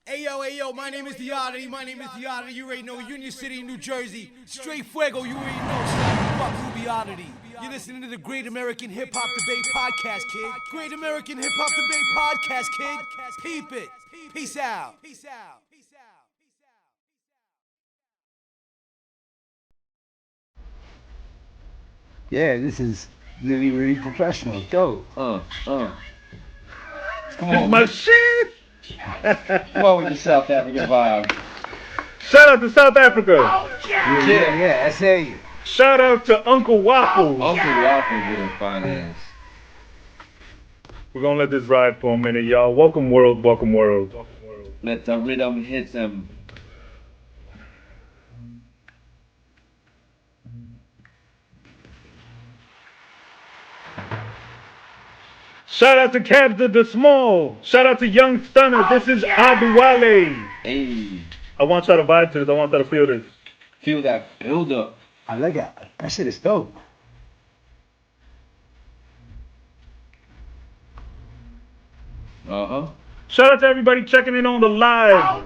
Hey yo, my name is the Oddateee, you already know, Union City, New Jersey, straight fuego, you already know, son, fuck Ruby Oddateee. You're listening to the Great American Hip Hop Debate Podcast, kid. Great American Hip Hop Debate Podcast, kid. Peep it. Peace out. Yeah, this is really professional. Dope. Come It's on, my shit. come on with the South African vibe. Shout out to South Africa. Yeah, SA. Shout out to Uncle Waffles. Uncle Waffle with a finance. We're gonna let this ride for a minute, y'all. Welcome world. Let the rhythm hit them. Shout out to Captain the Small. Shout out to Young Stunner. This is Aduwale. Hey, I want y'all to vibe to this. I want y'all to feel this. feel that build up. I like it. That shit is dope. Shout out to everybody checking in on the live.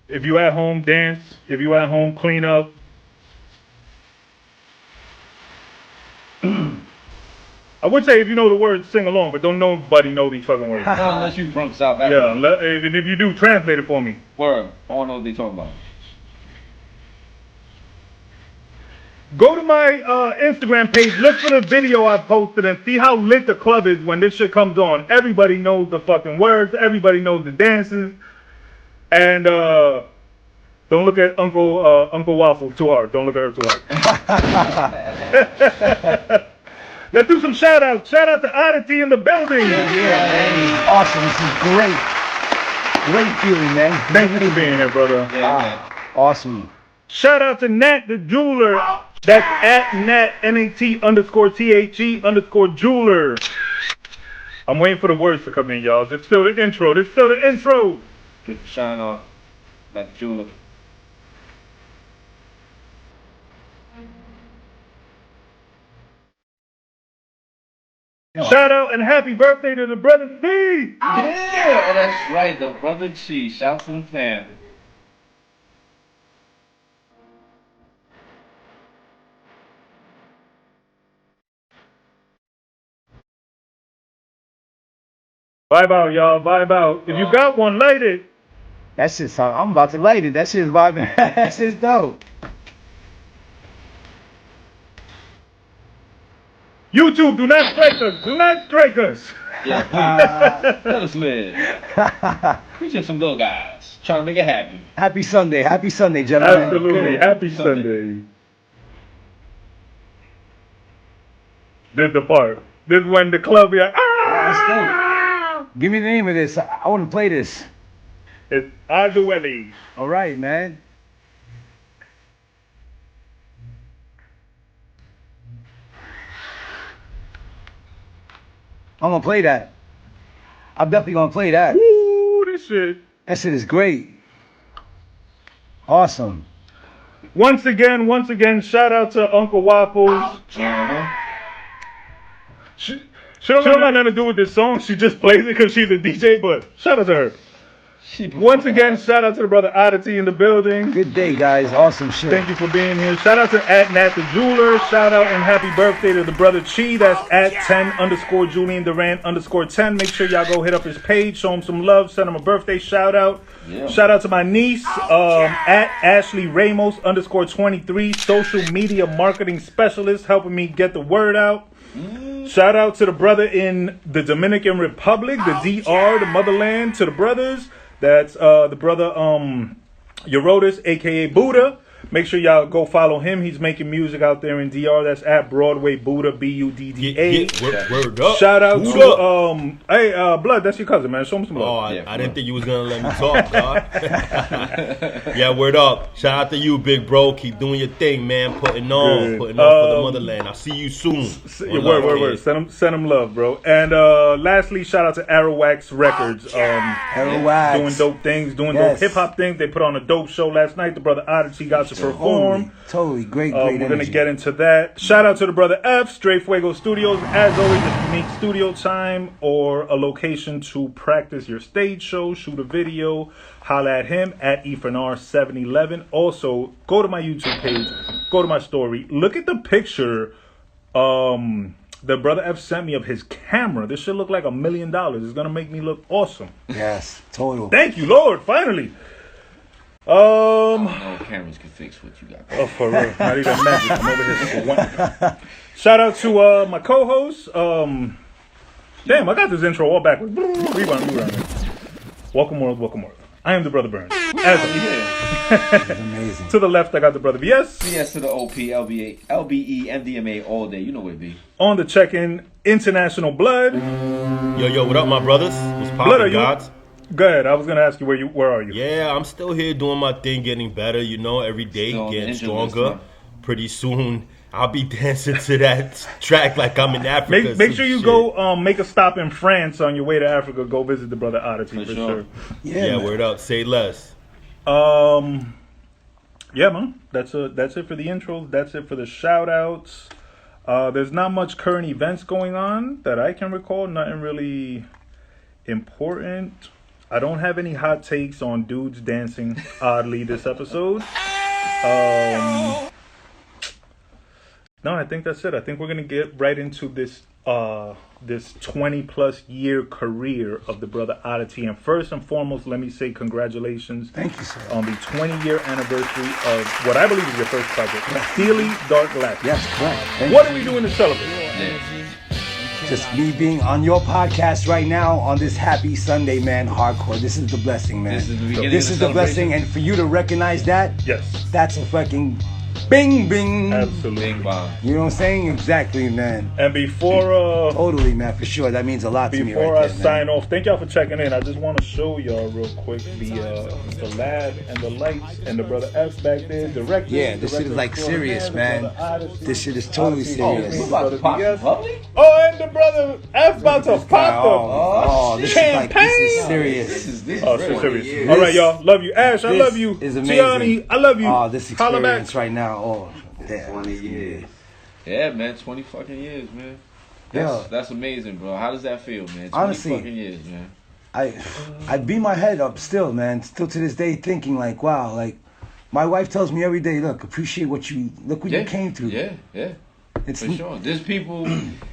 If you at home, dance. If you at home, clean up. I would say if you know the words, sing along, but don't nobody know these fucking words. Not unless you from South Yeah, Africa. and if you do, translate it for me. Word. I don't know what they talking about. Go to my Instagram page, look for the video I posted, and see how lit the club is when this shit comes on. Everybody knows the fucking words. Everybody knows the dances. And don't look at Uncle Waffle too hard. Don't look at her too hard. Let's do some shout outs. Shout out to Oddateee in the building. Yeah, man. Awesome. This is great. Great feeling, man. Thank you for being here, brother. Yeah, man. Awesome. Shout out to Nat the Jeweler. That's at Nat, NAT_THE_ jeweler. I'm waiting for the words to come in, y'all. It's still the intro. Get the shine off. That jeweler. Shout out and happy birthday to the brother D. Yeah, that's right. The brother Chi. Shout from fam. Vibe out, y'all. Vibe out. If you got one, light it. That's just, I'm about to light it. That shit is vibing. That shit's dope. YouTube, do not strike us. Do not strike us. Yeah, please. Let us live. We just some little guys trying to make it happen. Happy Sunday, gentlemen. Absolutely. Happy Sunday. This is the part. This is when the club be like, ah! Give me the name of this. I want to play this. It's Aduwale. All right, man. I'm gonna play that. I'm definitely gonna play that. Ooh, this shit. That shit is great. Awesome. Once again, shout out to Uncle Waffles. She don't have nothing to do with this song. She just plays it because she's a DJ, but shout out to her. Once again, shout out to the brother Oddateee in the building. Good day, guys. Awesome shit. Thank you for being here. Shout out to at Nat the Jeweler. Shout out and happy birthday to the brother Chi. That's at 10_Julian Durant_10. Make sure y'all go hit up his page, show him some love, send him a birthday shout out. Yeah. Shout out to my niece, at Ashley Ramos_23, social media marketing specialist, helping me get the word out. Shout out to the brother in the Dominican Republic, the DR, the motherland, to the brothers. That's the brother Eurotas, aka Buddha. Make sure y'all go follow him. He's making music out there in DR. That's at Broadway Buddha, BUDDA. Word up. Shout out to hey Blood, that's your cousin, man. Show him some Oh, love. I didn't think you was gonna let me talk, God. Yeah, word up. Shout out to you, big bro. Keep doing your thing, man. Putting on for the motherland. I'll see you soon. Word. Send him love, bro. And lastly, shout out to Arowax Records. Arowax. Doing dope things, doing dope hip hop things. They put on a dope show last night. The brother Oddateee got some perform. Totally. Great We're going to energy. get into that. Shout out to the brother F, Straight Fuego Studios. As always, if you need studio time or a location to practice your stage show, shoot a video, holla at him at EFNR711. Also, go to my YouTube page, go to my story. Look at the picture the brother F sent me of his camera. This should look like $1 million. It's going to make me look awesome. Yes, total. Thank you, Lord, finally. I don't know if cameras can fix what you got. Oh, for real. Not even magic. I'm over here for one. Shout out to my co-host. Damn, I got this intro all backwards. Rewind. Welcome world. I am the brother Burnz. That's amazing. To the left, I got the brother VS. CS to the OP, LBE, MDMA all day. You know what it be. On the check-in, International Blood. Yo, what up, my brothers? What's Blood, are poppin', you? gods? Go ahead. I was gonna ask you where are you? Yeah, I'm still here doing my thing, getting better. You know, every day Still on the getting injured stronger. list, huh? Pretty soon, I'll be dancing to that track like I'm in Africa. Make sure you go make a stop in France on your way to Africa. Go visit the brother Oddateee for sure. Yeah, man. word up. Say less. Yeah, man. That's it for the intros. That's it for the shout outs. There's not much current events going on that I can recall. Nothing really important. I don't have any hot takes on dudes dancing oddly this episode. No, I think that's it. I think we're gonna get right into this 20+ year career of the brother Oddateee. And first and foremost, let me say congratulations. Thank you, sir. On the 20-year anniversary of what I believe is your first project, Steely Dark Glasses. Yes, correct. Thank What you. are we doing to celebrate? Yeah. Just me being on your podcast right now on this happy Sunday, man. Hardcore. This is the blessing, man. This is the beginning This of is the the blessing, celebration. and for you to recognize that, Yes, that's a fucking bing, bing. absolutely. Big bomb. You know what I'm saying? Exactly, man. And before Totally, man, for sure. That means a lot to me Before right I there, sign man. off, thank y'all for checking in. I just want to show y'all real quick the lab and the lights and the brother F back there, director. Yeah, this shit is like serious, man. This shit is totally serious. We about to pop some bubbly? Oh, and the brother F about to pop Oh, this is like, this is champagne. serious. This is Oh, real. so serious. This- All right, y'all. Love you. Ash, I this love you. is amazing. Gianni, I love you. Oh, this Holla back. experience right now. Oh, damn. 20 years. Yeah, man, 20 fucking years, man. That's amazing, bro. How does that feel, man? 20 Honestly, fucking years, man. I beat my head up still, man. Still to this day thinking like, wow, like my wife tells me every day, look, appreciate what you came through. Yeah, It's for sure. There's people.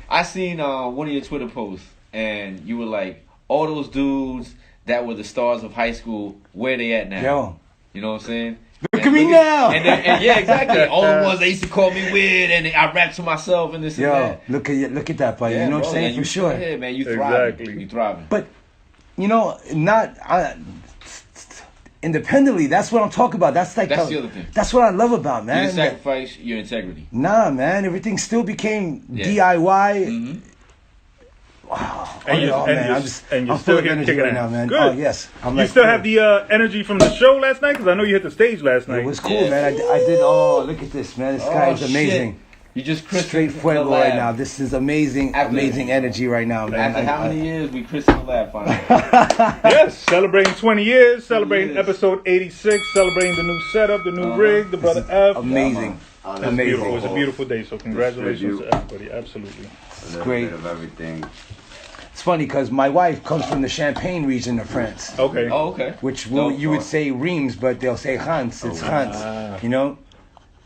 I seen one of your Twitter posts, and you were like, all those dudes that were the stars of high school, where they at now? Yo, You know what I'm saying? look at me now. And yeah, exactly. All the ones they used to call me weird, and I rap to myself and this and yo, that. look at that, buddy. Yeah, you know what bro, I'm saying? man, For you, sure. Yeah, man, you thriving. Exactly. You thriving. But you know, independently, that's what I'm talking about. That's like That's the other thing. That's what I love about, You man. didn't sacrifice your integrity. Nah, man, everything still became Yeah. DIY. Mm-hmm. Wow. And you're man, I'm still full of here energy kicking right now, ass. man. Good. Oh yes, I'm You like, still cool. have the energy from the show last night? Because I know you hit the stage last night. It was cool, Yeah. man. I did. Oh, look at this, man. This guy is amazing. Shit. You just christened Straight the fuego lab. right now. This is amazing, After- amazing energy right now, man. After how many years we christened the lab finally? Yes, celebrating 20 years, celebrating years. episode 86, celebrating the new setup, the new rig, the brother F. Amazing, It's beautiful. It was a amazing. beautiful day, so congratulations to everybody. Absolutely. A little great. bit of everything. It's funny because my wife comes from the Champagne region of France, Okay. Oh, okay. which Dope. you would say Reims, but they'll say Hans. It's Hans, you know.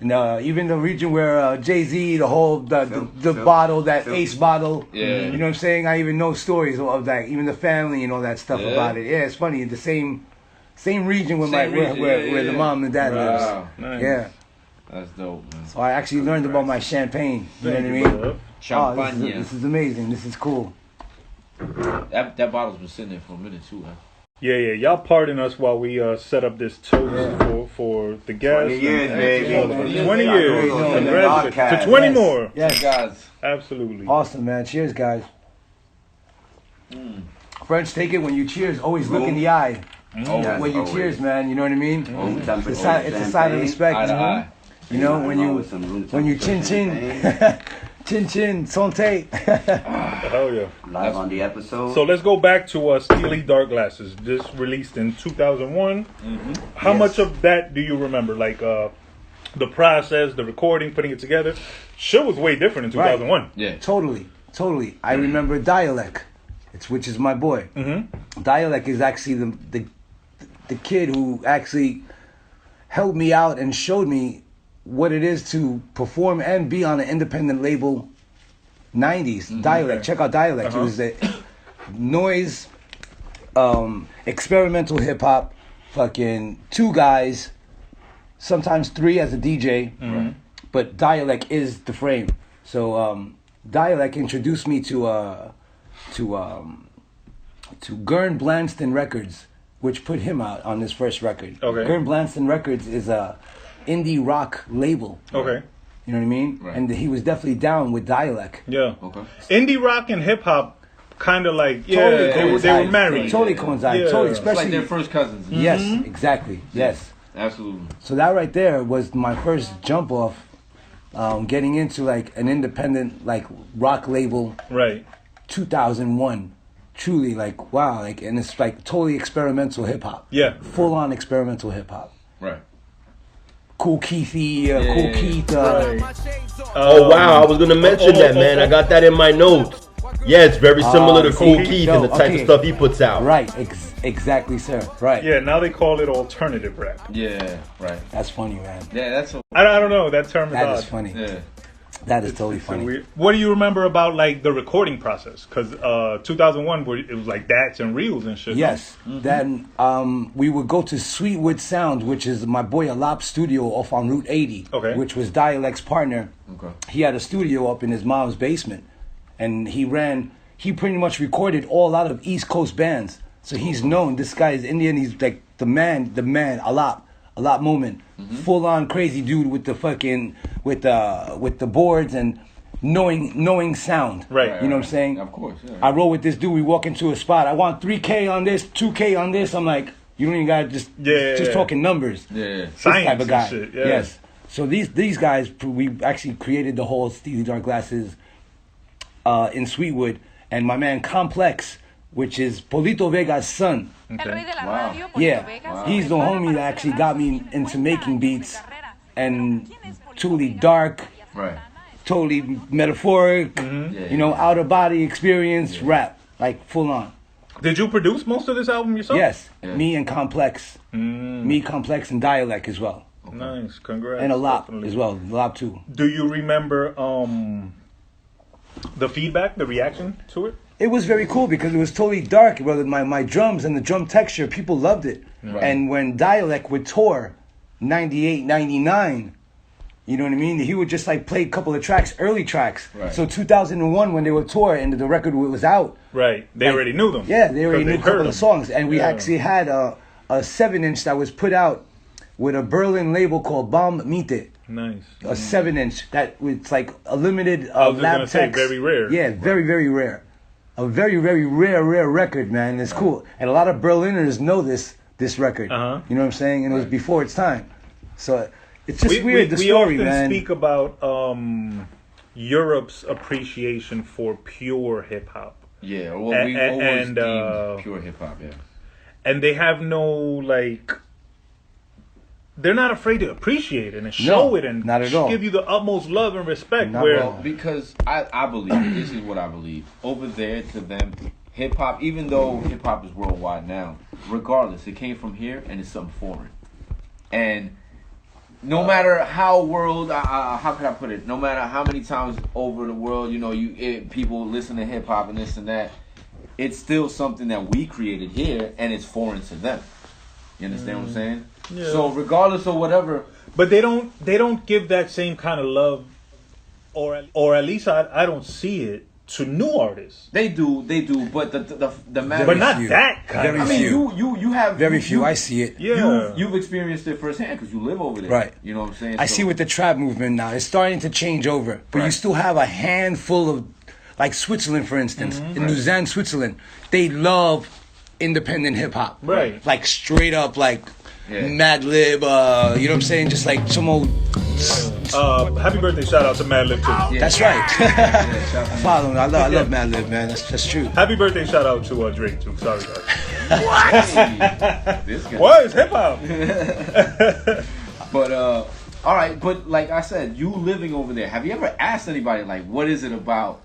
And even the region where Jay-Z, the whole the bottle, that Ace bottle. Yeah. You know what I'm saying? I even know stories of that, even the family and all that stuff Yeah. about it. Yeah, it's funny. The same region where Same region, where yeah, the yeah. mom and dad Wow. lives. Nice. Yeah. That's dope, man. So I actually learned about my champagne. You know what I Thank mean? you, brother F. Oh, Champagne. this is amazing. This is cool. That bottle's been sitting there for a minute too, huh? Yeah. Y'all pardon us while we set up this toast for the guests. 20 years, and- baby. 20 years. Yeah. Congratulations. Yeah. To 20 Yes. more. Yes. Guys, Absolutely. Awesome, man. Cheers, guys. French, take it when you cheers. Always look in the eye Yes, when you always. cheers, man. You know what I mean? Room It's temperature a sign of champagne. respect. eye to eye. You know, when you With some room chin temperature chin, chin santé. Hell yeah. Live on the episode. So let's go back to Steely Dark Glasses, just released in 2001. How Yes. much of that do you remember? Like the process, the recording, putting it together. Shit was way different in 2001. Yeah. Totally. I remember Dialect, which is my boy. Mm-hmm. Dialect is actually the kid who actually helped me out and showed me what it is to perform and be on an independent label. 90s Dialect. Check out Dialect. It was a noise, experimental hip hop. Fucking 2 guys, sometimes 3 as a DJ. But Dialect is the frame. So Dialect introduced me to Gurn Blanston Records, which put him out on his first record. Okay. Gurn Blanston Records is a indie rock label. Okay. You know what I mean? Right. And he was definitely down with Dialect. Yeah. Okay. Indie rock and hip hop kind of like, Totally they were coincide. married. Totally coincide. Yeah. Totally, It's It's like especially. their first cousins. Yes, exactly. Yes. Absolutely. So that right there was my first jump off, getting into like an independent like rock label. Right. 2001, truly like wow, like, and it's like totally experimental hip hop. Yeah. Full on experimental hip hop. Right. Cool Keithy, Cool Keith. Oh wow, I was gonna mention that, man. I got that in my notes. Yeah, it's very similar to Cool Keith and the type of stuff he puts out. Right, exactly, sir. Right. Yeah, now they call it alternative rap. Yeah. Right. That's funny, man. Yeah. That's a. I don't know, that term is That odd. is funny. Yeah. That is totally It's so funny. weird. What do you remember about like the recording process? Because 2001, it was like DATs and reels and shit. Yes. Then we would go to Sweetwood Sound, which is my boy Alap's studio off on Route 80, Okay. which was Dialect's partner. Okay. He had a studio up in his mom's basement, and he pretty much recorded a lot of East Coast bands. So he's known. This guy is Indian. He's like the man, Alap Moment. Full on crazy dude with the fucking, with the boards and knowing sound. Right. You know what I'm saying? Of course. Yeah. I roll with this dude. We walk into a spot. I want 3K on this, 2K on this. I'm like, you don't even gotta just talking numbers. Yeah. This Science type of guy. and shit. Yeah. Yes. So these guys, we actually created the whole Steely Dark Glasses in Sweetwood, and my man Complex, which is Polito Vega's son. Okay. Wow. Yeah, he's the homie that actually got me into making beats, and truly dark, Right. totally metaphoric, you know, out of body experience, rap, like full on. Did you produce most of this album yourself? Yes, Yeah. me and Complex, me, Complex, and Dialect as well, Nice, congrats. and a lot Definitely. as well, a lot too. Do you remember the feedback, the reaction to it? It was very cool because it was totally dark. Brother, my drums and the drum texture, people loved it. Right. And when Dialect would tour, 98, 99, you know what I mean? He would just like play a couple of tracks, early tracks. Right. So 2001, when they would tour and the record was out, Right. They like, already knew them. yeah, they already 'Cause knew a heard couple them. of songs. And we Yeah. actually had a 7-inch that was put out with a Berlin label called Bomb Mite. Nice. A 7-inch that was like a limited I was just lab gonna say, text. very rare. Yeah, very, very rare. A very, very rare record, man. It's cool. And a lot of Berliners know this record. Uh-huh. You know what I'm saying? And it was before its time. So it's just We weird, the we story, often man. speak about Europe's appreciation for pure hip hop, Yeah. Well, we always and, deemed pure hip hop. Yeah. and they have no like. They're not afraid to appreciate it and show it and not at all. give you the utmost love and respect. Not where at all. Because I believe, this is what I believe. Over there, to them, hip hop, even though hip hop is worldwide now, regardless, it came from here and it's something foreign. And no matter how how can I put it? No matter how many times over the world, you know, people listen to hip hop and this and that, it's still something that we created here and it's foreign to them. You understand what I'm saying? Yeah. So regardless of whatever, But they don't give that same kind of love, or at least I don't see it to new artists. they do, but the matter. But not few. that kind. Very I of mean, few. you have Very you- few. you- I see it. Yeah. You've experienced it firsthand because you live over there. Right. You know what I'm saying? I So- see with the trap movement now, it's starting to change over. But you Right. still have a handful of, like Switzerland, for instance. Mm-hmm. In Lausanne, Switzerland, they love independent hip hop. Right. Like straight up, like Yeah. Mad Lib, you know what I'm saying? Just like some old. Happy birthday shout out to Madlib too. Yeah. That's right. Yeah, shout out. Follow him. I love Mad Lib, man. That's true. Happy birthday shout out to Drake too. Sorry guys. Hey, this guy. What is hip hop? But All right, but like I said, you living over there, have you ever asked anybody, like, what is it about,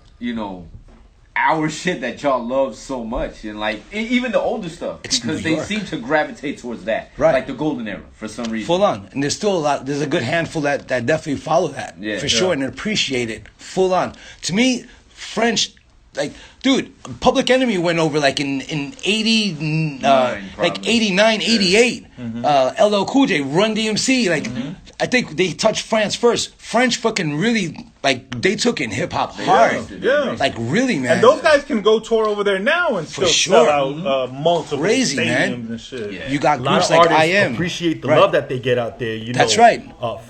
our shit that y'all love so much? And, like, even the older stuff. It's because New they York. seem to gravitate towards that. Right. Like the golden era, for some reason. Full on. And there's still a lot, there's a good handful that definitely follow that. Yeah. For sure, and appreciate it. Full on. To me, French, like, dude, Public Enemy went over like in 80, like 89, 88. LL Cool J, Run DMC, like, I think they touched France first. French fucking really, like, they took in hip hop hard. Yeah. Like, really, man. And those guys can go tour over there now and still sure. sell out multiple Crazy, stadiums man. and shit. Yeah. You got A lot groups of like artists I Am. appreciate the Right. love that they get out there. You know, That's right.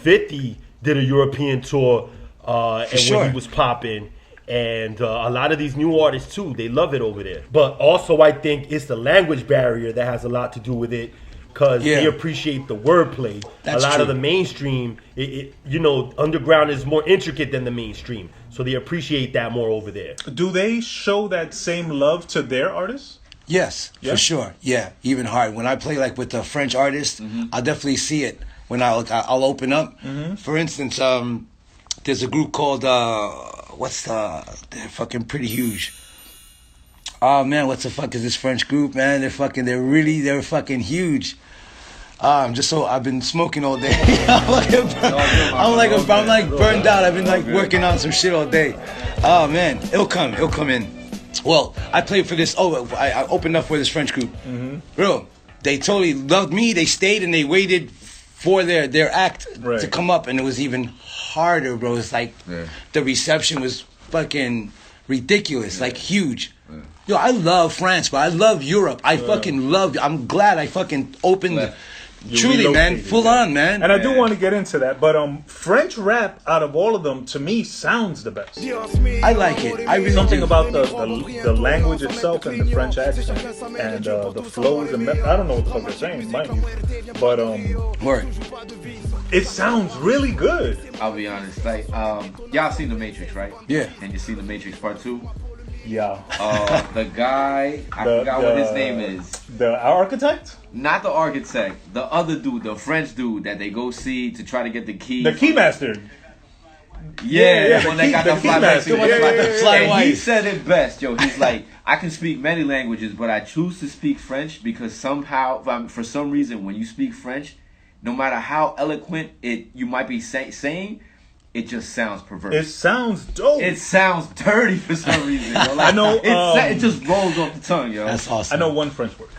50 did a European tour, and sure. when he was popping. And a lot of these new artists too, they love it over there. But also, I think it's the language barrier that has a lot to do with it, because Yeah. they appreciate the wordplay. That's a lot true. of the mainstream, underground is more intricate than the mainstream, so they appreciate that more over there. Do they show that same love to their artists? Yes, Yeah? for sure. Yeah, even hard. When I play like with a French artist, I'll definitely see it when I'll open up. For instance, there's a group called they're fucking pretty huge. Oh man, what the fuck is this French group, man? They're fucking huge. I've been smoking all day. I'm like burned out. I've been like working on some shit all day. Oh man, it'll come in. Well, I played for this. I opened up for this French group. Bro, they totally loved me. They stayed and they waited for their act to come up, and it was even harder, bro. It's like the reception was fucking ridiculous, like huge. Yo, I love France, but I love Europe. I fucking love. I'm glad I fucking opened. Truly, man, full on, man. And I do want to get into that, but French rap out of all of them, to me, sounds the best. I like it. I really Something do. about the language itself and the French accent and the flows and I don't know what the fuck they're saying, mind you, but Word. it sounds really good. I'll be honest. Like, y'all seen The Matrix, right? Yeah. And you seen The Matrix Part 2? Yeah. The guy, I forgot what his name is. The architect, Not the architect, the other dude, the French dude that they go see to try to get the key. the keymaster. Yeah, the when they got key- the the fly key back master. to Yeah, Fly And he white. said it best, yo. He's like, I can speak many languages, but I choose to speak French because somehow, for some reason, when you speak French, no matter how eloquent you might be saying, it just sounds perverse. It sounds dope. It sounds dirty for some reason. Yo. Like, I know, it just rolls off the tongue, yo. That's I awesome. know one French word,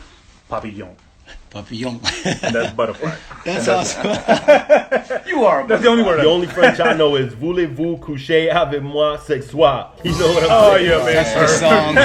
papillon, Papillon. and that's butterfly. That's awesome. You are. That's the only word. The only French I know is "Voulez-vous coucher avec moi ce soir?" You know what I'm Oh saying? yeah, man. That's the song.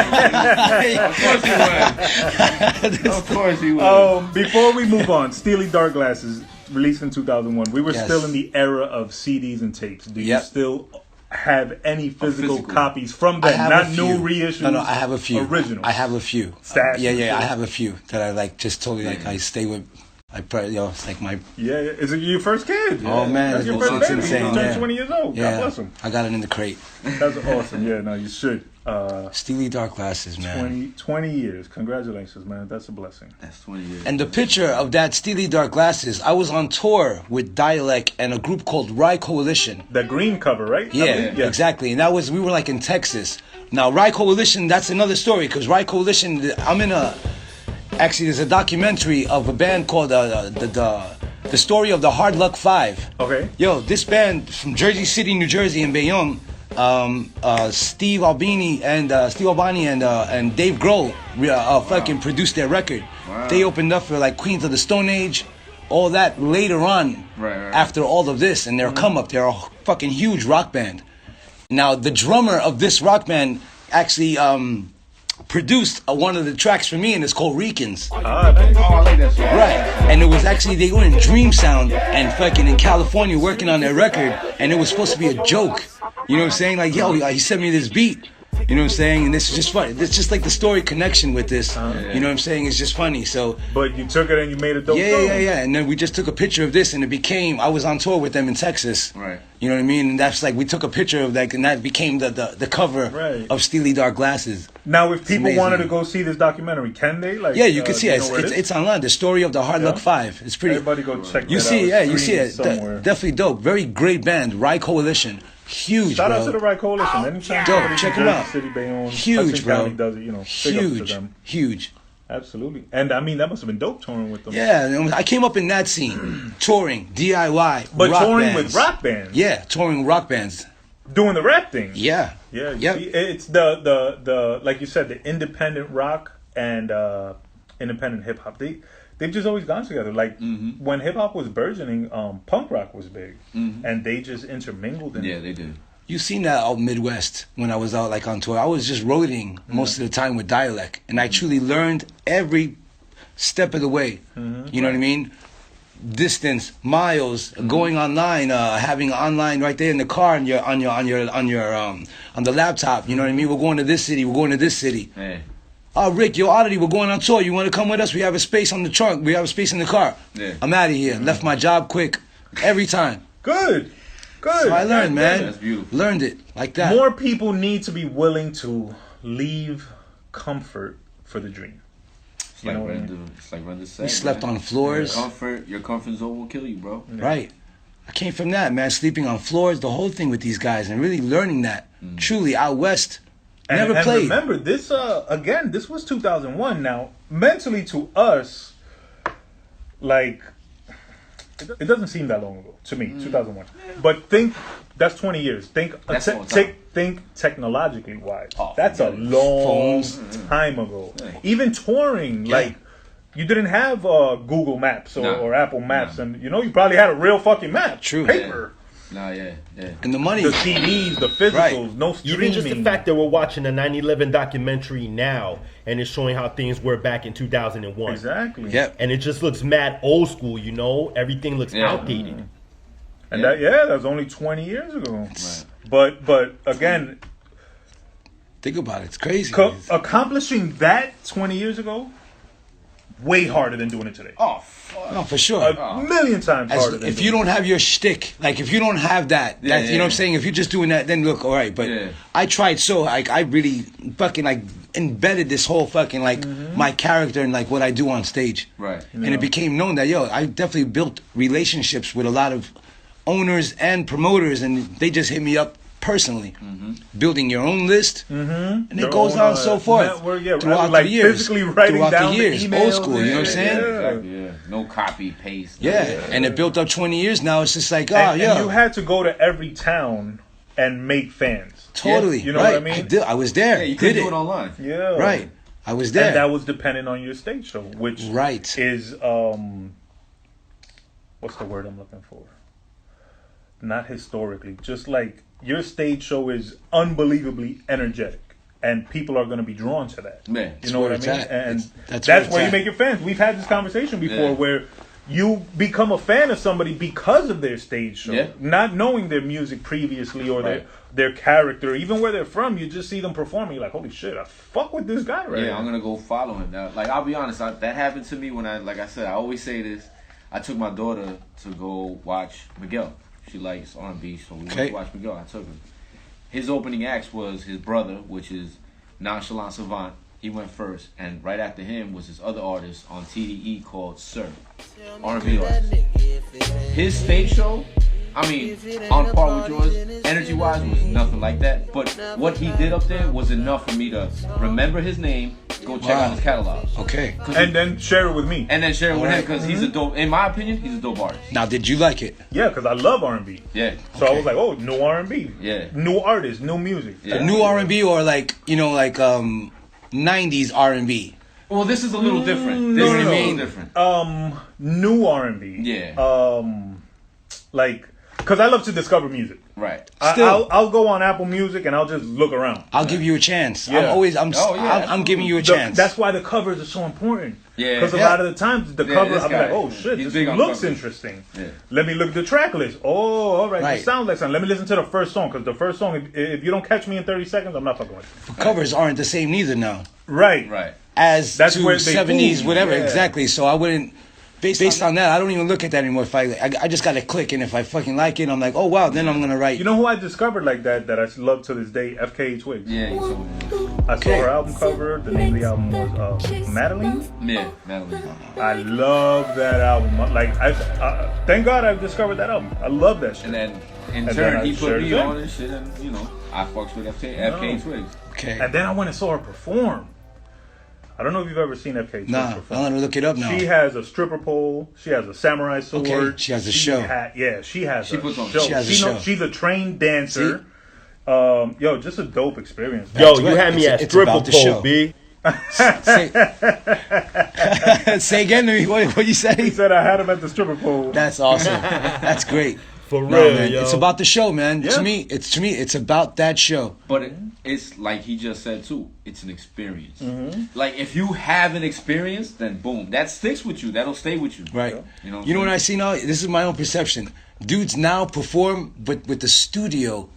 Of course he would. Before we move on, Steely Dark Glasses, released in 2001. We were Yes. still in the era of CDs and tapes. Do you Yep. still have any physical physical. copies from I that? have Not a few. new reissues. No, I have a few. Originals. I have a few. Stash Yeah, and I shit. have a few that I like. Just totally like. I stay with. I probably, it's like my. Yeah, yeah. Is it your first kid? Oh man, That's your it's first baby. insane. He turned Yeah. 20 years old. God Yeah, bless him. I got it in the crate. That's awesome. Yeah, no, you should. Steely Dark Glasses, man. 20 years. Congratulations, man. That's a blessing. That's 20 years. And the picture of that Steely Dark Glasses, I was on tour with Dialect and a group called Rye Coalition. The green cover, right? I Yeah, believe? exactly. And we were like in Texas. Now, Rye Coalition, that's another story, because Rye Coalition, actually, there's a documentary of a band called The Story of the Hard Luck Five. Okay. Yo, this band from Jersey City, New Jersey, in Bayonne, Steve Albini and Dave Grohl fucking produced their record. Wow. They opened up for like Queens of the Stone Age, all that later on. Right. After all of this, and their come up, they're a fucking huge rock band. Now, the drummer of this rock band actually produced one of the tracks for me, and it's called Ricans. Oh, I like that song. Right, and it was actually, they were in Dream Sound and fucking in California working on their record, and it was supposed to be a joke. You know what I'm saying? Like, yo, he sent me this beat, You know what I'm saying? And this is just funny. It's just like the story connection with this. You know what I'm saying? It's just funny. So But you took it and you made a dope song. yeah. And then we just took a picture of this, and it became. I was on tour with them in Texas. Right. You know what I mean? And that's like we took a picture of that, and that became the cover Right. of Steely Dark Glasses. Now, if people amazing. wanted to go see this documentary, can they? Like, Yeah, you can see do it. know where It's online. The story of the Hard Luck Five. It's pretty. Everybody go check You that see, out. yeah, you see it. Somewhere. Definitely dope. Very great band. Rye Coalition. Huge, Shout bro. out to the Right Coalition. Anytime Dope. somebody Check from 'em Jersey out. City, Bayonne, Huge, Hudson bro. County does it, big ups to Huge. them. Huge. Absolutely. And I mean, that must have been dope touring with them. Yeah, I came up in that scene. Touring, DIY, But rock touring bands. with rock bands. Yeah, touring rock bands. Doing the rap thing. Yeah. Yeah. You Yep. see, it's the like you said, the independent rock and independent hip hop. They've just always gone together. Like when hip hop was burgeoning, punk rock was big, and they just intermingled. Yeah, they did. You seen that out Midwest when I was out like on tour. I was just roading most of the time with dialect, and I truly learned every step of the way. You know what I mean? Distance, miles, going online, having online right there in the car on the laptop. You know what I mean? We're going to this city. We're going to this city. Hey. Oh, Rick, yo, Oddateee, we're going on tour. You want to come with us? We have a space on the trunk. We have a space in the car. Yeah. I'm out of here. Left my job quick. Every time. Good. So I learned, man. That's beautiful. Learned it like that. More people need to be willing to leave comfort for the dream. It's You like know what I Renda said. We slept man. on floors. Your comfort zone will kill you, bro. Right. I came from that, man. Sleeping on floors, the whole thing with these guys, and really learning that. Truly, out west, never and played. remember, this again, this was 2001. Now, mentally to us, like, it doesn't seem that long ago to me, 2001. But think that's 20 years. Think That's a long time. think technologically wise. Oh, That's a forget it. long Phones. time ago. Yeah. Even touring, Yeah. like. You didn't have Google Maps No. or Apple Maps, No. and you probably had a real fucking map. True. Paper. Nah, yeah. And the money. The CDs, the physicals, Right. no streaming. Even just the fact that we're watching a 9/11 documentary now, and it's showing how things were back in 2001. Exactly. Yep. And it just looks mad old school, you know? Everything looks Yeah. outdated. And Yeah. that was only 20 years ago. Right. But again, Think about it. It's crazy. accomplishing that 20 years ago, way harder than doing it today. Oh, fuck. No, for sure. A million times As- harder. Than if doing you don't have your shtick, like if you don't have that, Yeah, you know what I'm yeah. saying? If you're just doing that, then look, all right. But Yeah. I tried so, like, I really fucking like embedded this whole fucking like my character and like what I do on stage. Right. And it became known that, I definitely built relationships with a lot of owners and promoters, and they just hit me up personally. Building your own list, and it Your goes own, on so forth network, yeah, throughout like the years. physically writing throughout down the the years, emails old school. You know what I'm and- saying? Yeah. Exactly, yeah. No copy paste. Yeah, and it built up 20 years now. It's just like, and you had to go to every town and make fans. totally. You know right. what I mean? did. I was there. Yeah, you did couldn't it. do it online. Yeah. Right. I was there. And that was dependent on your stage show, which Right. is what's the word I'm looking for? Not historically, just like your stage show is unbelievably energetic, and people are going to be drawn to that. Man, you know where what I mean? it's at. And That's that's where where it's you at. make your fans. We've had this conversation before Yeah. where you become a fan of somebody because of their stage show, Yeah. not knowing their music previously or Right. their character, even where they're from. You just see them performing, you're like, holy shit, I fuck with this guy right Yeah, now. I'm gonna go follow him now. Like, I'll be honest, that happened to me when like I said, I always say this. I took my daughter to go watch Miguel. She likes R&B, so we went Okay. to watch Miguel. I took him. His opening act was his brother, which is Nonchalant Savant. He went first, and right after him was his other artist on TDE called Sir, R&B artist. His stage show, I mean, on par with yours, energy-wise, was nothing like that. But what he did up there was enough for me to remember his name, go check out his catalog, Okay. And then share it with me. and then share it with him because he's a dope. In my opinion, he's a dope artist. Now, did you like it? Yeah, because I love R&B. Yeah. So I Okay. was like, oh, new R&B. Yeah. New artists, new music. Yeah. The new R&B or like 90s R&B? Well, this is a little different. This no, is a no. little different. New R&B. Yeah. Like, because I love to discover music. Right. I'll go on Apple Music and I'll just look around. I'll give you a chance. Yeah. I'm giving you a chance. That's why the covers are so important. Yeah. Because a lot of the times the cover, this I'm guy, like, oh shit, he's this big on looks covers. interesting. Yeah. Let me look at the track list. Oh, all right. Right. It sounds like something. Let me listen to the first song, because the first song, if you don't catch me in 30 seconds, I'm not fucking with you. Covers aren't the same neither now Right. Right. as That's to where they 70s, move. whatever. Yeah. Exactly. So I wouldn't. Based on that, I don't even look at that anymore. If I just gotta click, and if I fucking like it, I'm like, oh wow, then I'm gonna write. You know who I discovered like that I love to this day? FKA Twigs. Yeah, you told me. I saw her album cover. The name of the album was Madeline. Yeah, Madeline. I love that album. Like, thank God I discovered that album. I love that shit. And then in And turn, then I he put shared me it. on and shit, and you know, I fucks with FK Twigs. Okay. And then I went and saw her perform. I don't know if you've ever seen FKA Twigs Nah, perform. I'm gonna look it up now. She has a stripper pole. She has a samurai sword. Okay, she has a show. She has She a puts on- show. She has a show. She's a trained dancer. Just a dope experience. Yo, That's you right. had me at It's stripper about the pole, show. B. Say again to me what you He say. said I had him at the stripper pole. That's awesome. That's great. For real, No, man, yo. it's about the show, man. Yeah. To me, it's about that show. But it's like he just said too. It's an experience. Like if you have an experience, then boom, that sticks with you. That'll stay with you. Right. You know. You know what I see now? This is my own perception. Dudes now perform, but with the studio.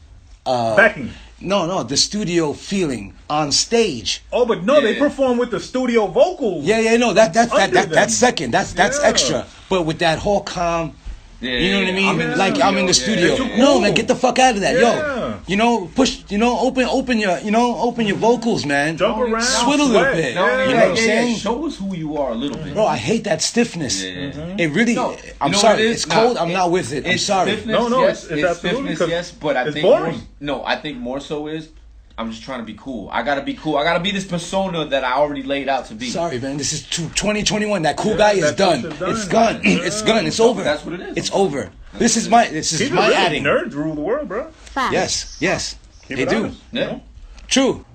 Backing. No, the studio feeling on stage. Oh, but no, they Yeah. perform with the studio vocals. Yeah, no, Under them. that's second. That's Yeah. extra. But with that whole calm. Yeah, You know what I mean? I'm in the Like studio, I'm in the yeah, studio. yeah, yeah. No, man, get the fuck out of that, Yeah. yo. Push. Open your vocals, man. Jump around. Sweat a little sweat. bit. No, Yeah. You know what I'm saying? Show us who you are a little bit. Bro, I hate that stiffness. Yeah. It really. No, I'm you know sorry. what it is? It's cold. Nah, I'm not with it. I'm It's sorry. stiffness, No, yes, it's absolutely, stiffness, 'cause yes. But I it's think boring. I think more so is I'm just trying to be cool. I gotta be cool. I gotta be this persona that I already laid out to be. Sorry, man. This is 2021. That cool guy is that done. shit's done. It's gone. It's gone. It's over. That's what it is. It's over. This is my People my really adding. nerds rule the world, bro. Yes. Keep They it do. honest, you Yeah. know? True.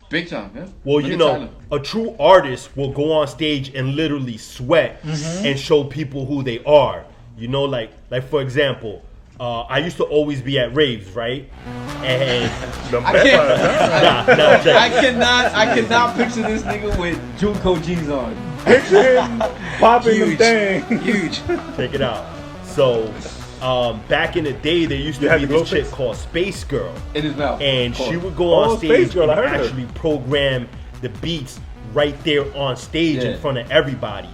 Big time, yeah. Well, Look you at know, Tyler. a true artist will go on stage and literally sweat and show people who they are. You know, like for example, I used to always be at raves, right? And The I best can't- part, nah, check. I cannot picture this nigga with Junko jeans on. picture him popping them Huge. thing. Huge. Check it out. So, back in the day, there used You to had be the glow this chick face? called Space Girl. In his mouth. And Of course. she would go Oh, on Space stage Girl, I and heard her. actually program the beats right there on stage Yeah. in front of everybody.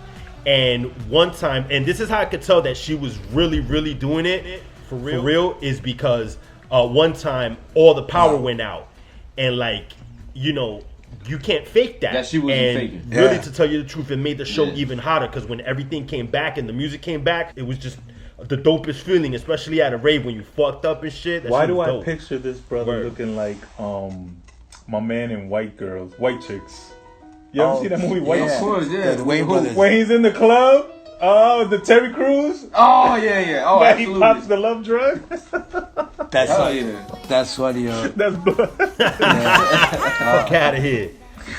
And one time, and this is how I could tell that she was really, really doing it for real, is because one time all the power went out, and you can't fake that. That she wasn't and faking. really, Yeah. to tell you the truth, it made the show Yeah. even hotter because when everything came back and the music came back, it was just the dopest feeling, especially at a rave when you fucked up and shit. That Why shit do was I dope. picture this brother Word. looking like my man in White Chicks? You ever see that movie White Of Chicks? course, yeah. The Wayne brothers. When he's in the club, the Terry Crews, Oh yeah. Oh, where he absolutely. pops the love drug. That's Hell yeah. That's funny. That's blood. Fuck out of here.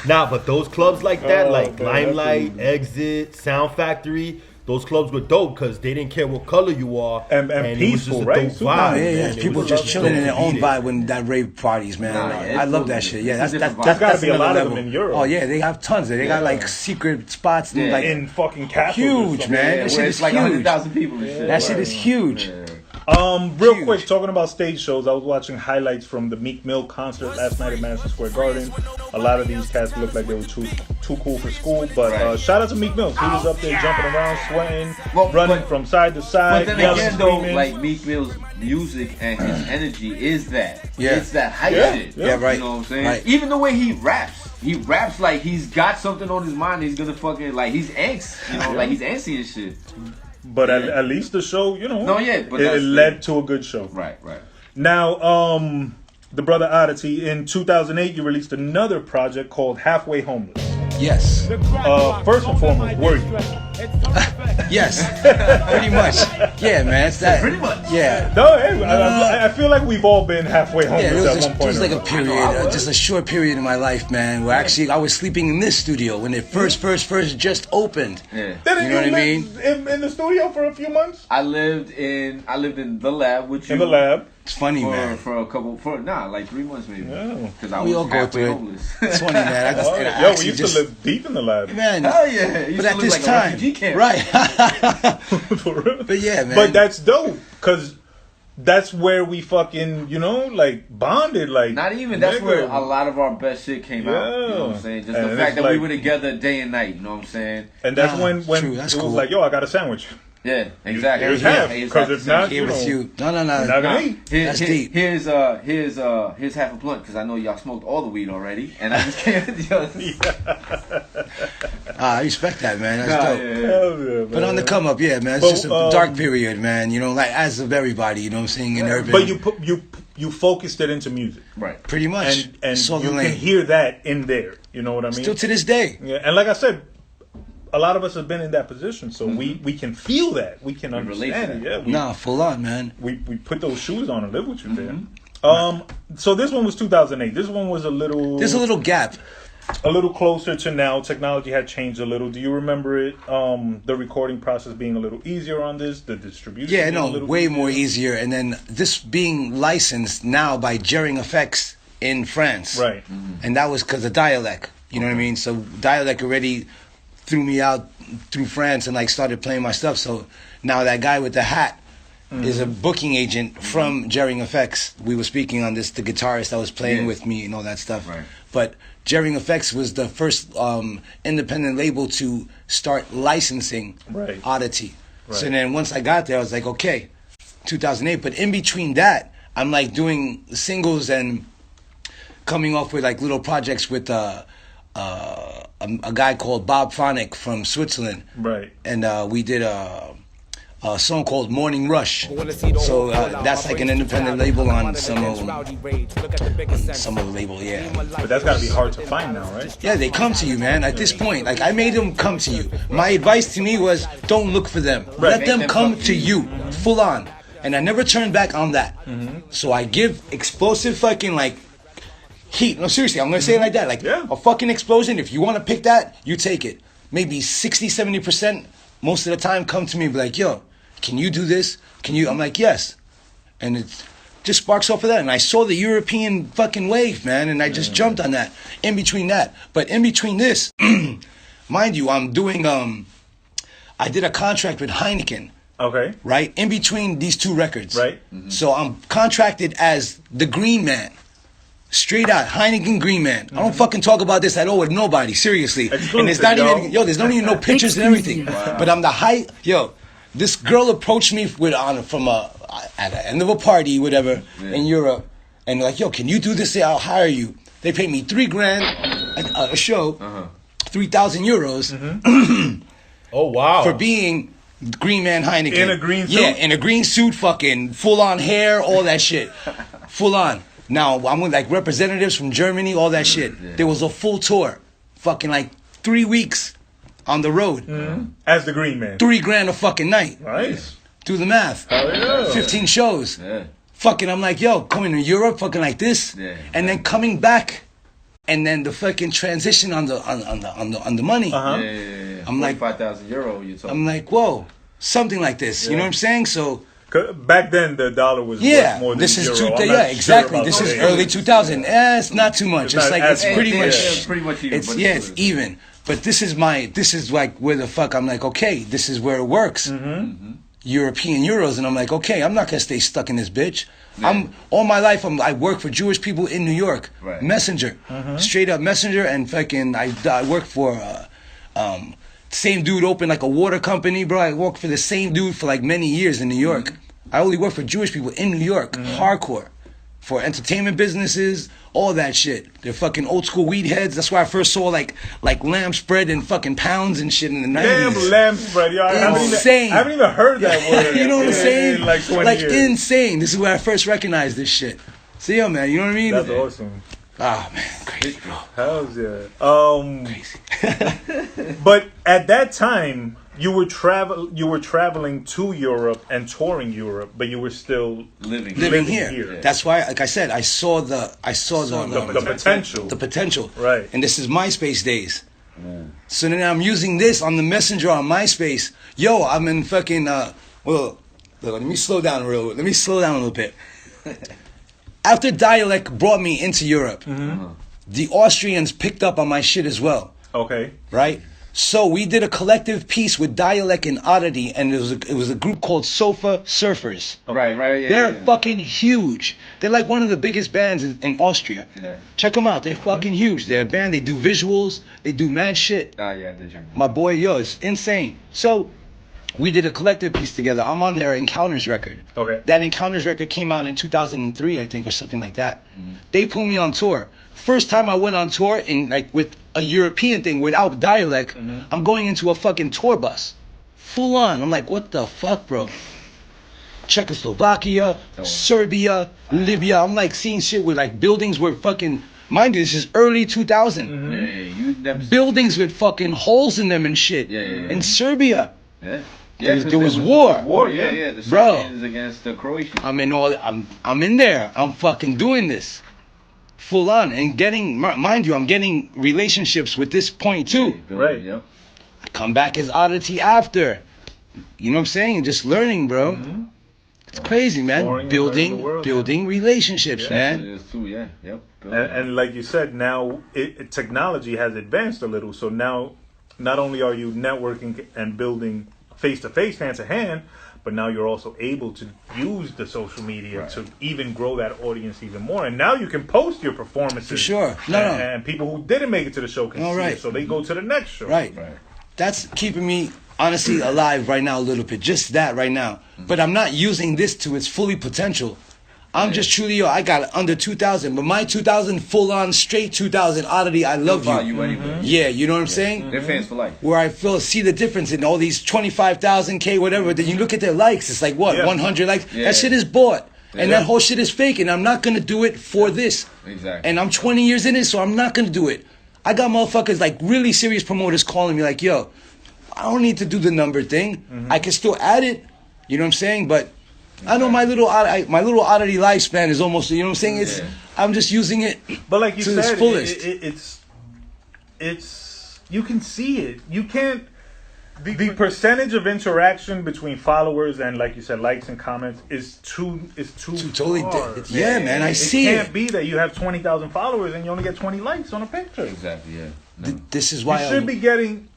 Nah, but those clubs like that, Oh, like man, Limelight, that's Exit, Sound Factory, those clubs were dope because they didn't care what color you are. And it was peaceful, just a right? dope Super vibe. nice. Yeah, man. It people was just dope chilling in to their be own there. vibe when that rave parties, man. Nah, yeah, I it's love that totally shit. Yeah, different. that's It's a different that's vibe. There's gotta be a another lot of level. them in Europe. Oh yeah, they have tons. They got like secret spots, and Yeah. like In fucking castles. or huge, something. man. Yeah, That shit where is it's like huge. 100,000 people and shit. that shit is huge. Real Huge. quick, talking about stage shows, I was watching highlights from the Meek Mill concert last night at Madison Square Garden. A lot of these cats looked like they were too cool for school, but Right. shout out to Meek Mill. He was up there jumping around, sweating, Well, running but- from side to But side, then yelling, again, though, screaming. like Meek Mill's music and his energy is that. Yeah. It's that hype Yeah. shit. Yeah, right. You know what I'm saying? Right. Even the way he raps like he's got something on his mind. He's gonna fucking like he's angst. You know, like he's angsty and shit. But at least the show, No, yeah, but it that's- led to a good show. Right. Now, the brother Oddateee, in 2008, you released another project called Halfway Homeless. Yes, First and foremost, were you? yes, pretty much. Yeah, man, it's that. Pretty much. Yeah. No, hey, I feel like we've all been halfway homeless Yeah, at one it point. was like or a period, just a short period in my life, man. Where actually I was sleeping in this studio when it first just opened. Yeah. Didn't You know what I live in the studio for a few months? I lived in the lab with you. In the lab. It's funny, man. For a couple, like 3 months maybe. Because I We was all go halfway through it. homeless. It's funny, man. I just, I Yo, we actually used just, to live deep in the lab. man. Hell yeah! You But used to at live this like a time, refugee camp. right? For real. But yeah, man. But that's dope, because that's where we fucking, like, bonded. Like, Not even. That's nigga. where a lot of our best shit came out. You know what I'm saying? Just And the it's fact that we like- were together day and night. You know what I'm saying? And that's Nah, when true, that's it was cool. like, yo, I got a sandwich. Yeah, exactly. Here's Yeah, half, exactly. because if not, Here with you. No. You're not gonna eat. That's deep. Here's here's half a blunt because I know y'all smoked all the weed already, and I just can't. I respect that, man. That's Nah, dope. yeah. Hell yeah, man. But on the come up, yeah, man. It's But, just a dark period, man. Like as of everybody, you know what I'm saying, in urban. But you focused it into music, Right. pretty much. and Saw you the can lane. hear that in there. You know what I mean? Still to this day. Yeah, and like I said, a lot of us have been in that position, so we can feel that. We can relate to understand it. that. Yeah, Nah, full on, man. we put those shoes on and live with you there. So this one was 2008. This one was a little gap. a little closer to now. Technology had changed a little. Do you remember it? The recording process being a little easier on this, the distribution. Yeah, being a no, little way more easier. And then this being licensed now by Jarring Effects in France. Right. And that was because of Dialect. You know what I mean? So Dialect already threw me out through France and like started playing my stuff. So now that guy with the hat is a booking agent from Jarring Effects. We were speaking on this, the guitarist that was playing with me and all that stuff. Right. But Jarring Effects was the first independent label to start licensing Right. Oddateee. So Right. then once I got there, I was like, okay, 2008. But in between that, I'm like doing singles and coming off with like little projects with a guy called Bob Phonic from Switzerland. Right. And we did a song called Morning Rush. So that's like an independent label on some of the label, yeah. But that's got to be hard to find now, right? Yeah, they come to you, man. At this point, like I made them come to you. My advice to me was, don't look for them. Let Make them them come come to to you, full on. And I never turned back on that. So I give explosive fucking like heat. No, seriously, I'm gonna say it like that. Like a fucking explosion. If you want to pick that, you take it. Maybe 60, 70% most of the time come to me and be like, yo, can you do this? Can you? I'm like, yes. And it just sparks off of that. And I saw the European fucking wave, man, and I just jumped on that. In between that. But in between this, mind you, I'm doing, I did a contract with Heineken. Okay. Right? In between these two records. Right. So I'm contracted as the Green Man. Straight out, Heineken Green Man. I don't fucking talk about this at all with nobody, seriously. And there's not even, there's not even no pictures and everything. But I'm the high, this girl approached me at the end of a party, whatever, in Europe. And like, yo, can you do this? I'll hire you. They paid me $3,000 a show, 3,000 euros. Oh wow! For being Green Man Heineken. In a green suit? Yeah, in a green suit, fucking full on hair, all that shit. Full on. Now, I'm with like representatives from Germany, all that shit. There was a full tour. Fucking like 3 weeks on the road. As the Green Man. $3,000 a fucking night. Nice. Do the math. Hell yeah. 15 shows. Yeah. Fucking, I'm like, yo, coming to Europe, fucking like this. Yeah. And then coming back. And then the fucking transition on the money. Yeah. I'm like, 45,000 euro. You talking? I'm like, whoa, something like this. You know what I'm saying? So. Back then, the dollar was Yeah, worth more than this is euro. I'm not sure exactly. about This is today. early 2000. It's not too much. It's like it's pretty much. It's pretty much even. It's but it's even. But this is like where the fuck I'm like, okay, this is where it works. European euros, and I'm like, okay, I'm not gonna stay stuck in this bitch. I'm all my life. I work for Jewish people in New York. Right. Messenger, straight up messenger, and fucking I work for. Same dude opened like a water company, bro. I worked for the same dude for like many years in New York. I only work for Jewish people in New York, hardcore, for entertainment businesses, all that shit. They're fucking old school weed heads. That's why I first saw like lamb spread and fucking pounds and shit in the 90s. Damn lamb spread, yo. Insane. I haven't even heard that word. You know what I'm saying? In like 20 years. Insane. This is where I first recognized this shit. So yo, man, you know what I mean? That's awesome. Ah, man, crazy, bro. Hells yeah. Crazy. But at that time, you were traveling to Europe and touring Europe, but you were still living here. That's why, like I said, I saw the potential. The potential. Right. And this is MySpace days. So then I'm using this on the Messenger on MySpace. Yo, I'm in fucking. Well, look, let me slow down a little bit. After Dialect brought me into Europe, the Austrians picked up on my shit as well. Okay. Right? So we did a collective piece with Dialect and Oddateee, and it was a group called Sofa Surfers. Right, yeah. They're yeah. fucking huge. They're like one of the biggest bands in Austria. Yeah. Check them out. They're fucking huge. They're a band. They do visuals. They do mad shit. Yeah, did you? My boy, yo, it's insane. So we did a collective piece together. I'm on their Encounters record. Okay. That Encounters record came out in 2003, I think, or something like that. They put me on tour. First time I went on tour in like with a European thing without Dialect, I'm going into a fucking tour bus. Full on. I'm like, what the fuck, bro? Czechoslovakia, Serbia, Libya. I'm like seeing shit with like buildings where fucking, mind you, this is early 2000. Yeah, you never. Buildings with fucking holes in them and shit. Yeah. In Serbia. Yeah. There was war. War, yeah. The Bro. Serbians against the Croatians. I'm in there. I'm fucking doing this. Full on. And getting, mind you, I'm getting relationships with this point too. Right. Yep. I come back as Oddateee after. You know what I'm saying? Just learning, bro. It's crazy, man. Exploring and learning the world, Building relationships, It man. is too, yeah. Yep. And like you said, now technology has advanced a little. So now, not only are you networking and building face-to-face, hand-to-hand, but now you're also able to use the social media to even grow that audience even more. And now you can post your performances. For sure. And people who didn't make it to the show can see right. it, so they go to the next show. Right. That's keeping me, honestly, alive right now a little bit. Just that right now. But I'm not using this to its fully potential. I'm just truly, I got under 2,000. But my 2,000, full-on, straight 2,000, Oddateee, I love you. Anyway. Yeah, you know what I'm saying? They're fans for life. Where I see the difference in all these 25,000 K whatever. Then you look at their likes, it's like what, 100 likes? Yeah. That shit is bought, and that whole shit is fake. And I'm not gonna do it for this. Exactly. And I'm 20 years in it, so I'm not gonna do it. I got motherfuckers like really serious promoters calling me like, yo, I don't need to do the number thing. I can still add it. You know what I'm saying? But I know my little Oddateee lifespan is almost. You know what I'm saying? I'm just using it. But like you to its said, fullest. it's you can see it. You can't. The percentage of interaction between followers and, like you said, likes and comments is too Totally far. yeah, man. I see It can't be that you have 20,000 followers and you only get 20 likes on a picture. Exactly, yeah. No. This is why You should be getting,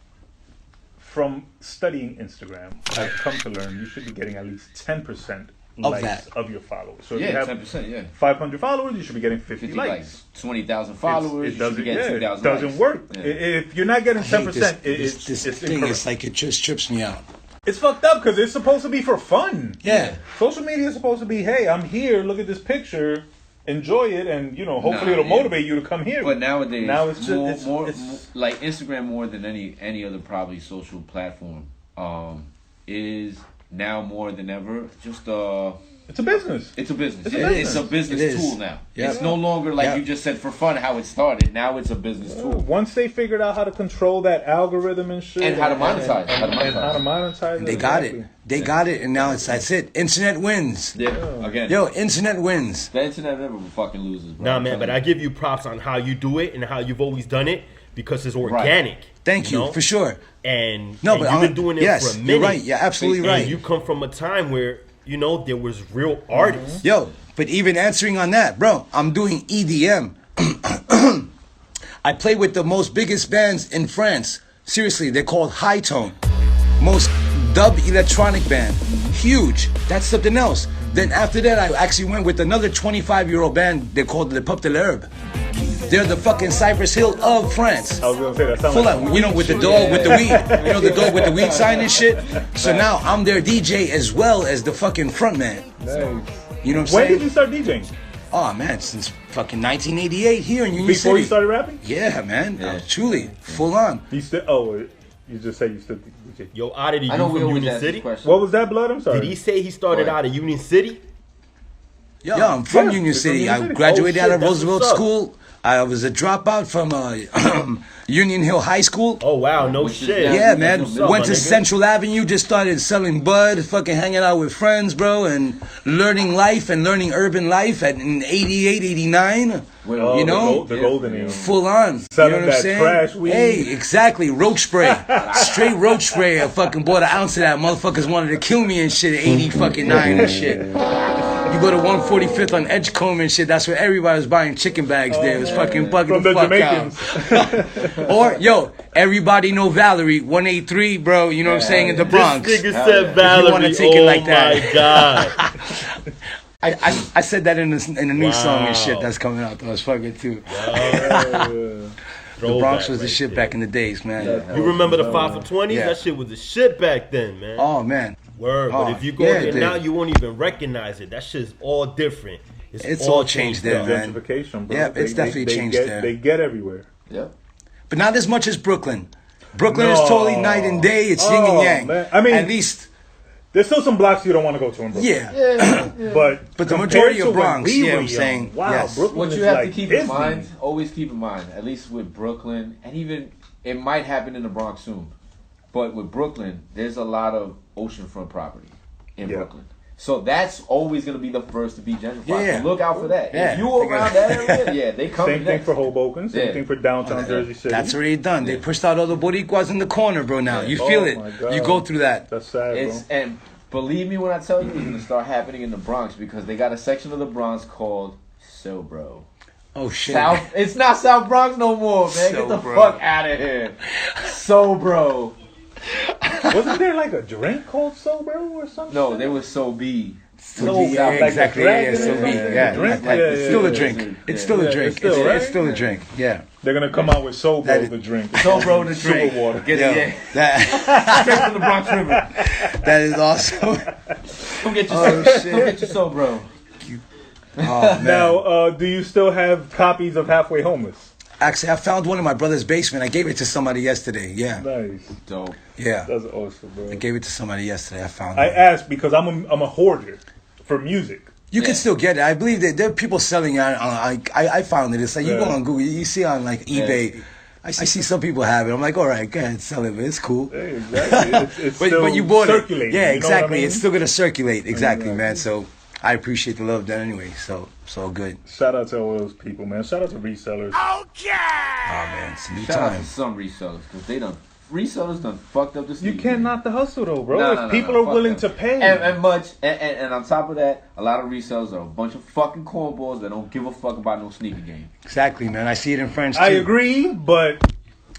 from studying Instagram, I've come to learn, you should be getting at least 10% Of likes that. of your followers. So if you Yeah, have 10%, yeah. 500 followers, you should be getting 50 50 likes. likes. 20,000 followers, It you should doesn't, be getting 2,000 it doesn't likes. work. Yeah. If you're not getting I hate 10%, this it's thing. incorrect. It's like it just trips me out. It's fucked up because it's supposed to be for fun. Yeah. Social media is supposed to be, hey, I'm here, look at this picture, enjoy it, and hopefully it'll motivate you to come here. But nowadays, now it's just more it's like Instagram more than any other probably social platform is now more than ever just it's a business. It's a business. It's a Yeah, business. It's a business It is. tool now. Yeah. It's no longer like you just said for fun how it started. Now it's a business tool. Once they figured out how to control that algorithm and shit, And how to monetize. and how to monetize, They got it. They got it, and now that's it. Internet wins. Yeah. Again. Yo, internet wins. The internet never fucking loses, bro. Nah, man, but I give you props on how you do it and how you've always done it because it's organic. Thank you, know? for sure. And No, but you've been doing it yes, for a minute. you're right. You're absolutely And right. you come from a time where there was real artists. Yo, but even answering on that, bro, I'm doing EDM. I play with the most biggest bands in France. Seriously, they're called High Tone. Most dub electronic band. Huge. That's something else. Then after that, I actually went with another 25-year-old band. They're called the Pup de l'Herbe. They're the fucking Cypress Hill of France. I was gonna say that sounds Full like on, with the dog with the weed. The dog with the weed sign and shit. So now I'm their DJ as well as the fucking front man. Nice. You know what I'm When saying? did you start DJing? Oh man, since fucking 1988 here in Union Before City. you started rapping? Yeah, man. Truly, full on. You still? Oh, you just said you still DJ. Yo, Oddateee, I know you we from always Union ask this City? question. What was that, Blood? I'm sorry. Did he say he started What? out of Union City? Yo, I'm from Yeah, Union you're from City. Union I City. graduated Oh, out of shit, that's Roosevelt what's up. School. I was a dropout from Union Hill High School. Oh, wow, no Which is shit. down- Yeah, that's man. what's up, Went my to nigga. Central Avenue, just started selling bud, fucking hanging out with friends, bro, and learning life and learning urban life in 88, 89. Oh, you know? the golden era. Full on. Selling you know what that I'm saying? trash weed. Hey, exactly. Roach spray. Straight roach spray. I fucking bought an ounce of that. Motherfuckers wanted to kill me and shit at 80 fucking 9 and shit. You go to 145th on Edgecombe and shit. That's where everybody was buying chicken bags there. It was fucking bugging the fuck out. Or, yo, everybody know Valerie, 183, bro. You know what I'm saying? In the Bronx. This nigga said Valerie. If you wanna take it like that. My God. I said that in a new song and shit that's coming out. That was fucking too. The Bronx was the shit back in the days, man. You remember the 5 for 20s? Yeah. That shit was the shit back then, man. Oh, man. Word. But if you go there now, you won't even recognize it. That shit's all different. It's all changed there, man. Gentrification, bro. Yeah, it's definitely changed there. They get everywhere. Yep. But not as much as Brooklyn. Brooklyn is totally night and day. It's yin and yang. Man. I mean, at least. There's still some blocks you don't want to go to in Brooklyn. Yeah. But the majority of Bronx, I'm saying. Wow, yes. Brooklyn What you is have like to keep Disney. in mind, always keep in mind, at least with Brooklyn, and even it might happen in the Bronx soon, but with Brooklyn, there's a lot of oceanfront property in Brooklyn. So that's always going to be the first to be gentrified. Yeah. So look out for that. Yeah. If you around that area, they come Same thing next. for Hoboken. Same thing for downtown Jersey City. That's already done. They pushed out all the Boricuas in the corner, bro, now. You feel it. My God. You go through that. That's sad, bro. And believe me when I tell you, it's going to start happening in the Bronx because they got a section of the Bronx called So Bro. Oh, shit. South, it's not South Bronx no more, man. Get the fuck out of here. So Bro. Wasn't there like a drink called Sobro or something? No, there was So B. Yeah, exactly. Yeah, so be. Yeah, Drink? it's still a drink. It's still a drink. It's still a drink. Yeah. They're gonna come out with Sobro the drink. So Bro the drink. Super water. Get Yo, it, that straight from the Bronx River. that is awesome. Come get your Oh, Come shit. get your So Bro. Oh, man. Now, do you still have copies of Halfway Homeless? Actually, I found one in my brother's basement. I gave it to somebody yesterday. Yeah. Nice. Dope. Yeah. That's awesome, bro. I gave it to somebody yesterday. I found I it. asked because I'm a hoarder for music. You can still get it. I believe that there are people selling it. I found it. It's like you go on Google, you see on like eBay. I see some people have it. I'm like, all right, go ahead, sell it. But it's cool. Hey, exactly. It's But still you bought circulating. it. Yeah, you know what I exactly. mean? It's still gonna circulate. Exactly, man. So I appreciate the love done anyway. So it's all good. Shout out to all those people, man. Shout out to resellers. Oh man, it's a new Shout out time. to some resellers because resellers done fucked up this. You can't knock the hustle though, bro. No, if no, people no, are fuck willing that. to pay. And on top of that, a lot of resellers are a bunch of fucking cornballs that don't give a fuck about no sneaker game. Exactly, man. I see it in friends too. I agree, but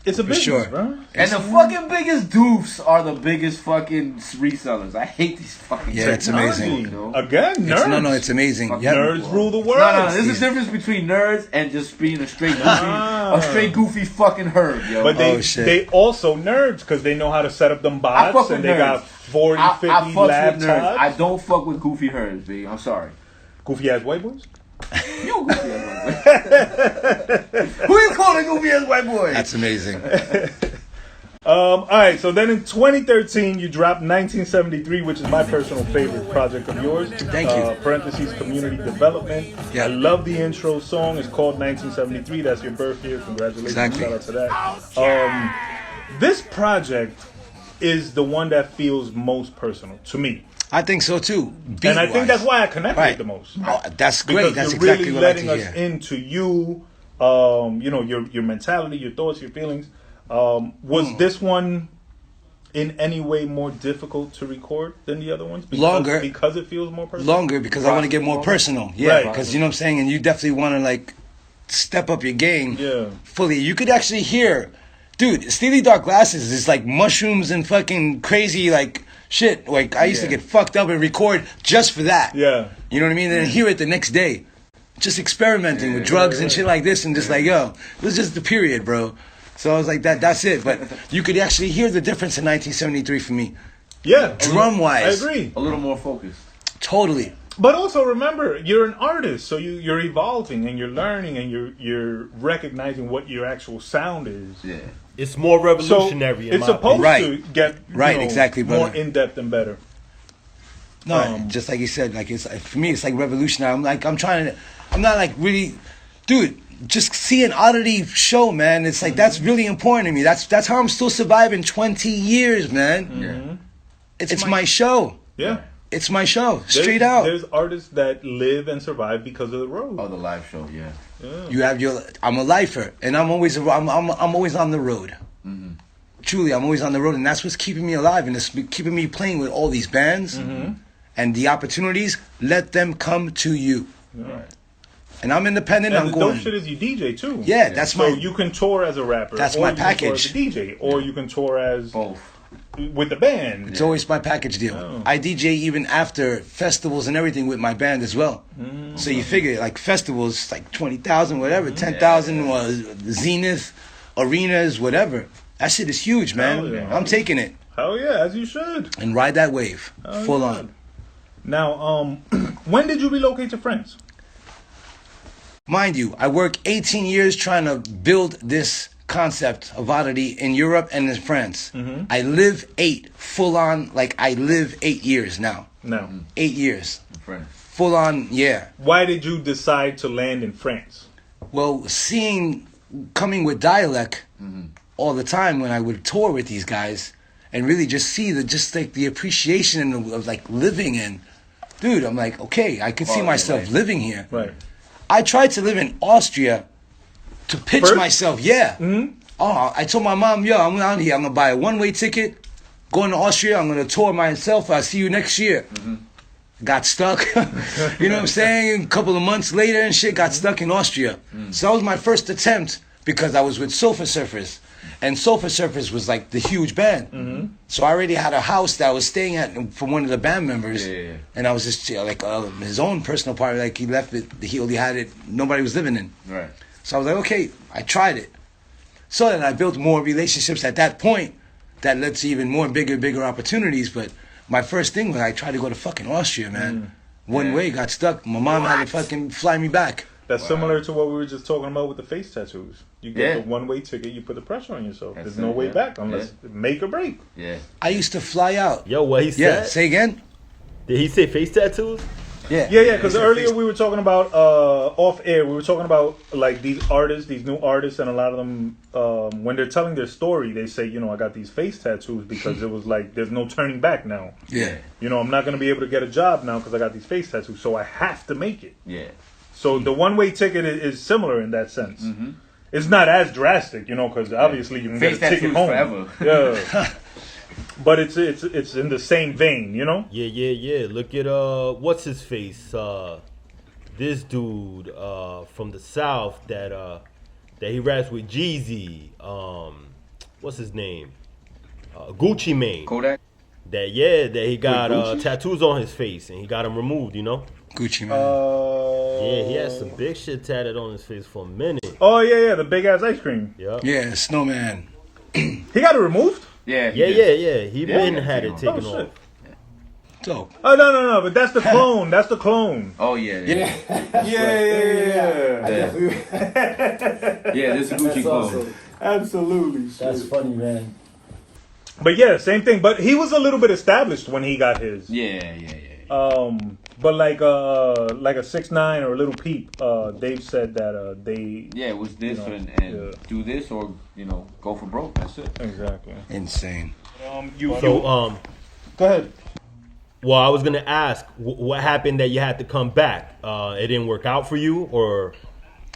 it's a business, sure. bro. And the fucking biggest doofs are the biggest fucking resellers. I hate these fucking. Yeah, it's amazing. You know? Again, nerds. It's amazing. Fuck Yeah. Nerds rule the world. No, there's a difference between nerds and just being a straight goofy fucking herd, yo. But Oh, shit. they also nerds because they know how to set up them bots fuck and with they got nerds. 40, 50 I fuck with laptops. nerds. I don't fuck with goofy herds, B. I'm sorry. Goofy ass white boys? You goofy ass white boy. Who you calling goofy ass white boy? That's amazing. All right, so then in 2013, you dropped 1973, which is my personal favorite project of yours. Thank you. Parentheses, community development. Yeah. I love the intro song. It's called 1973. That's your birth year. Congratulations. Exactly. Shout out to that. This project is the one that feels most personal to me. I think so too. And I think that's why I connected Right. the most. Oh, that's great. Because That's you're exactly really what I like letting to us hear. into you, your mentality, your thoughts, your feelings. Was this one in any way more difficult to record than the other ones? Longer. Because it feels more personal? Longer because I want to get more personal. Yeah, Right. because you know what I'm saying? And you definitely want to like step up your game Yeah. fully. You could actually hear, dude, Steely Dark Glasses is like mushrooms and fucking crazy like shit. Like I used to get fucked up and record just for that. Yeah. You know what I mean? Then hear it the next day. Just experimenting with drugs and shit like this and just like, yo, it was just the period, bro. So I was like, that's it. But you could actually hear the difference in 1973 for me. Yeah. Drum-wise. I agree. A little more focused. Totally. But also remember, you're an artist, so you're evolving and you're learning and you're recognizing what your actual sound is. Yeah. It's more So revolutionary. in it's my supposed opinion. to get Exactly, more brother. in depth and better. No, just like you said, like it's for me, it's like revolutionary. I'm not like really, dude. Just see an Oddateee show, man. It's like that's really important to me. That's how I'm still surviving 20 years, man. Yeah. It's my show. Yeah. It's my show, straight out. There's artists that live and survive because of the road. Oh, the live show, yeah. You have your. I'm a lifer, and I'm always on the road. Truly, I'm always on the road, and that's what's keeping me alive, and it's keeping me playing with all these bands. And And the opportunities, let them come to you. Right. And I'm independent. And I'm the going. dope shit is you DJ too. Yeah, that's so my. you can tour as a rapper. That's or my you can tour package. as a DJ, or you can tour as Both. with the band. It's always my package deal. Oh. I DJ even after festivals and everything with my band as well. So you figure like festivals, like 20,000, whatever, 10,000 was Zenith, arenas, whatever. That shit is huge, man. Hell yeah. I'm taking it Hell yeah, as you should. and ride that wave Hell full yeah. on. Now, when did you relocate to France? Mind you, I work 18 years trying to build this concept of Oddateee in Europe and in France. I live 8 full on, like I live 8 years now. No. 8 years. Friends. Full on, yeah. Why did you decide to land in France? Well, coming with dialect all the time when I would tour with these guys and really just see the appreciation of like living in, dude, I'm like, okay, I can see myself life. living here. Right. I tried to live in Austria to pitch First? myself, yeah. Oh, I told my mom, yo, I'm out here, I'm gonna buy a one-way ticket, going to Austria, I'm gonna tour myself, I'll see you next year. Got stuck, you know what I'm saying? A couple of months later and shit, got stuck in Austria. So that was my first attempt because I was with Sofa Surfers. And Sofa Surfers was like the huge band. So I already had a house that I was staying at from one of the band members. Yeah. And I was just like his own personal apartment, like he left it, he only had it, nobody was living in. Right. So I was like, okay, I tried it. So then I built more relationships at that point that led to even more bigger opportunities. But my first thing was I tried to go to fucking Austria, man. One way, got stuck. My mom had to fucking fly me back. That's similar to what we were just talking about with the face tattoos. You get Yeah. the one-way ticket, you put the pressure on yourself. That's There's no it, way yeah. back unless make or break. Yeah. I used to fly out. Yo, what he Yeah, said? say again? Did he say face tattoos? Yeah. Yeah, because earlier we were talking about off air. We were talking about like these artists, these new artists, and a lot of them when they're telling their story, they say, you know, I got these face tattoos because it was like there's no turning back now. Yeah. You know, I'm not gonna be able to get a job now because I got these face tattoos, so I have to make it. Yeah. So the one-way ticket is similar in that sense. It's not as drastic, you know, because obviously you can Face get a ticket tattoos home. forever. Yeah. But it's in the same vein, you know. Yeah. Look at what's his face? This dude from the South that he raps with Jeezy. What's his name? Gucci Mane. Kodak. That he got Gucci? tattoos on his face and he got them removed. You know. Gucci, man. Yeah, he had some big shit tatted on his face for a minute. Oh yeah, the big ass ice cream. Yeah. Yeah, Snowman. He got it removed. Yeah. Yeah. He been yeah, had it taken taken Oh, off. shit. Dope. Oh no, but that's the clone. That's the clone. Oh yeah. Yeah. Yeah. Yeah. This is Gucci clone. Absolutely. That's funny, man. But yeah, same thing. But he was a little bit established when he got his. Yeah. But like a 6ix9ine or a Little Peep, they've said that they. Yeah. It was this You know, and yeah. do this or go for broke. That's it. Exactly. Insane. So Go ahead. well, I was gonna ask what happened that you had to come back. It didn't work out for you, or